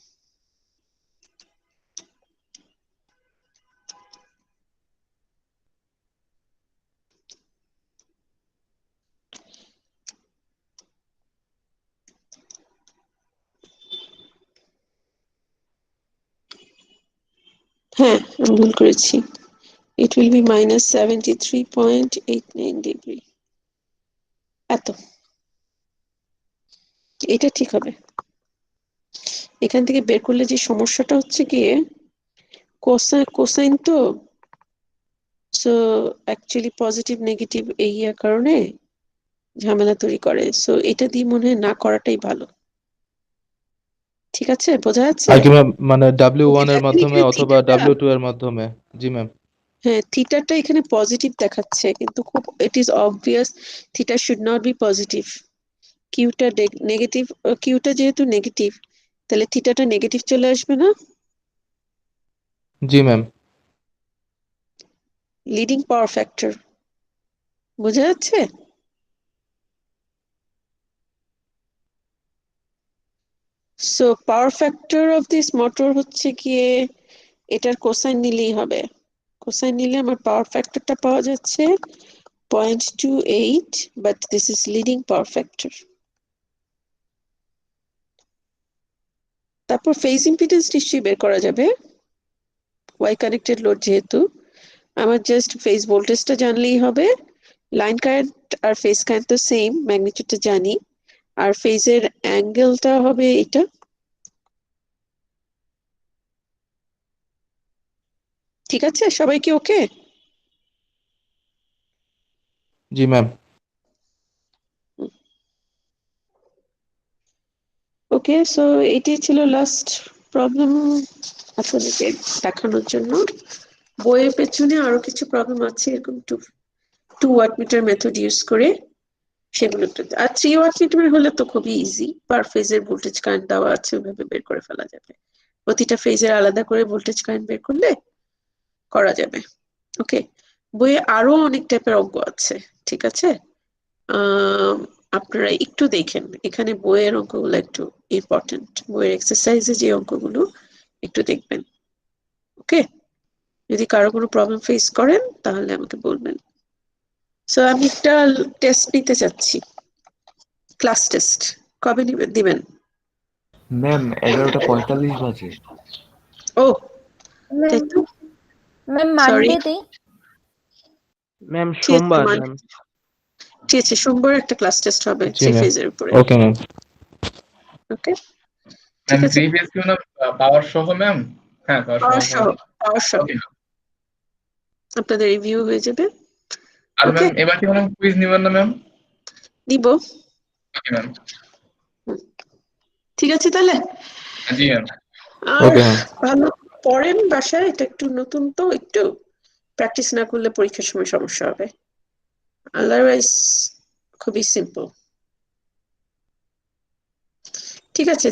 হ্যাঁ আমি ভুল করেছি। It will be -73.89 degree. এত, এটা ঠিক হবে। এখান থেকে বের করলে যে সমস্যাটা হচ্ছে গিয়ে কোসাইন তো, সো অ্যাকচুয়ালি পজিটিভ নেগেটিভ এই কারণে ঝামেলা তৈরি করে। সো এটা দিয়ে মনে হয় না করাটাই ভালো। ঠিক আছে, বোঝা যাচ্ছে? আর কি ম্যাম, মানে W1 এর দেখেন মাধ্যমে এখানে অথবা থিটাটা, W2 এর মাধ্যমে। জি ম্যাম। হ্যাঁ থিটাটা এখানে পজিটিভ দেখাচ্ছে, কিন্তু খুব it is obvious theta should not be positive. কিউটা নেগেটিভ, কিউটা যেহেতু নেগেটিভ তাহলে থিটাটা নেগেটিভ চলে আসবে না? জি ম্যাম। লিডিং পাওয়ার ফ্যাক্টর, বোঝা যাচ্ছে? So power factor of this motor হচ্ছে গিয়ে এটার কোসাইন নিলেই হবে। কোসাইন নিলে আমার পাওয়ার ফ্যাক্টরটা পাওয়া যাচ্ছে 0.28, but this is leading power factor. তারপর ফেজ ইম্পিডেন্স নিশ্চয়ই বের করা যাবে, ওয়াই কানেক্টেড লোড যেহেতু। আমার জাস্ট ফেজ ভোল্টেজটা জানলেই হবে। লাইন কারেন্ট আর ফেজ কারেন্ট তো সেম, ম্যাগনিটিউডটা জানি। আর ফেজের অ্যাঙ্গেলটা হবে এটা। ঠিক আছে, সবাই কি ওকে? জি ম্যাম। ওকে, সো এটাই ছিল লাস্ট প্রবলেম আপনাদেরকে দেখানোর জন্য। বইয়ের পেছনে আরো কিছু প্রবলেম আছে, এরকম টু ওয়াটমিটার মেথড ইউজ করে সেগুলো একটু, আর 3 ওয়াটমিটার হলে তো খুবই ইজি, পার ফেজের ভোল্টেজ কারেন্ট দেওয়া আছে, ওইভাবে বের করে ফেলা যাবে। প্রতিটা ফেজের আলাদা করে ভোল্টেজ কারেন্ট বের করলে করা যাবে। ওকে, বইয়ে আরো অনেক টাইপের অঙ্ক আছে, ঠিক আছে? আপনারা একটু দেখেন, এখানে বইয়ের অঙ্কগুলো একটু ইম্পর্টেন্ট, বইয়ের এক্সারসাইজে যে অঙ্কগুলো একটু দেখবেন। ওকে, যদি কারো কোনো প্রবলেম ফেস করেন তাহলে আমাকে বলবেন। সো আমি একটা টেস্ট নিতে চাচ্ছি, ক্লাস টেস্ট। কবে দিবেন? ম্যাম 11:45 বাজে। ও ম্যাম তাই তো, ম্যাম সরি। মানডেতে ম্যাম ঠিক আছে, সোমবার ম্যাম। ঠিক আছে, সোমবার একটা ক্লাস টেস্ট হবে জি 3 ম্যাম। ফেজের উপরে। Okay ma'am. ওকে, ম্যাম ঠিক আছে। 3 পেজ কি না পাওয়ার সহ ম্যাম? হ্যাঁ পাওয়ার পাওয়ার সহ। সহ, পাওয়ার সহ ওকে আপনাদের রিভিউ হয়ে যাবে। আর ওকে, ম্যাম এবার কি ম্যাম কুইজ নিবেন না ম্যাম? দিব। Okay ma'am. ঠিক আছে তাহলে। জি ম্যাম। আর ওকে ম্যাম। ভালো পড়েন বাসায়, এটা একটু নতুন তো, একটু প্র্যাকটিস না করলে পরীক্ষার সময় সমস্যা হবে, আদারওয়াইজ খুবই সিম্পল। ঠিক আছে।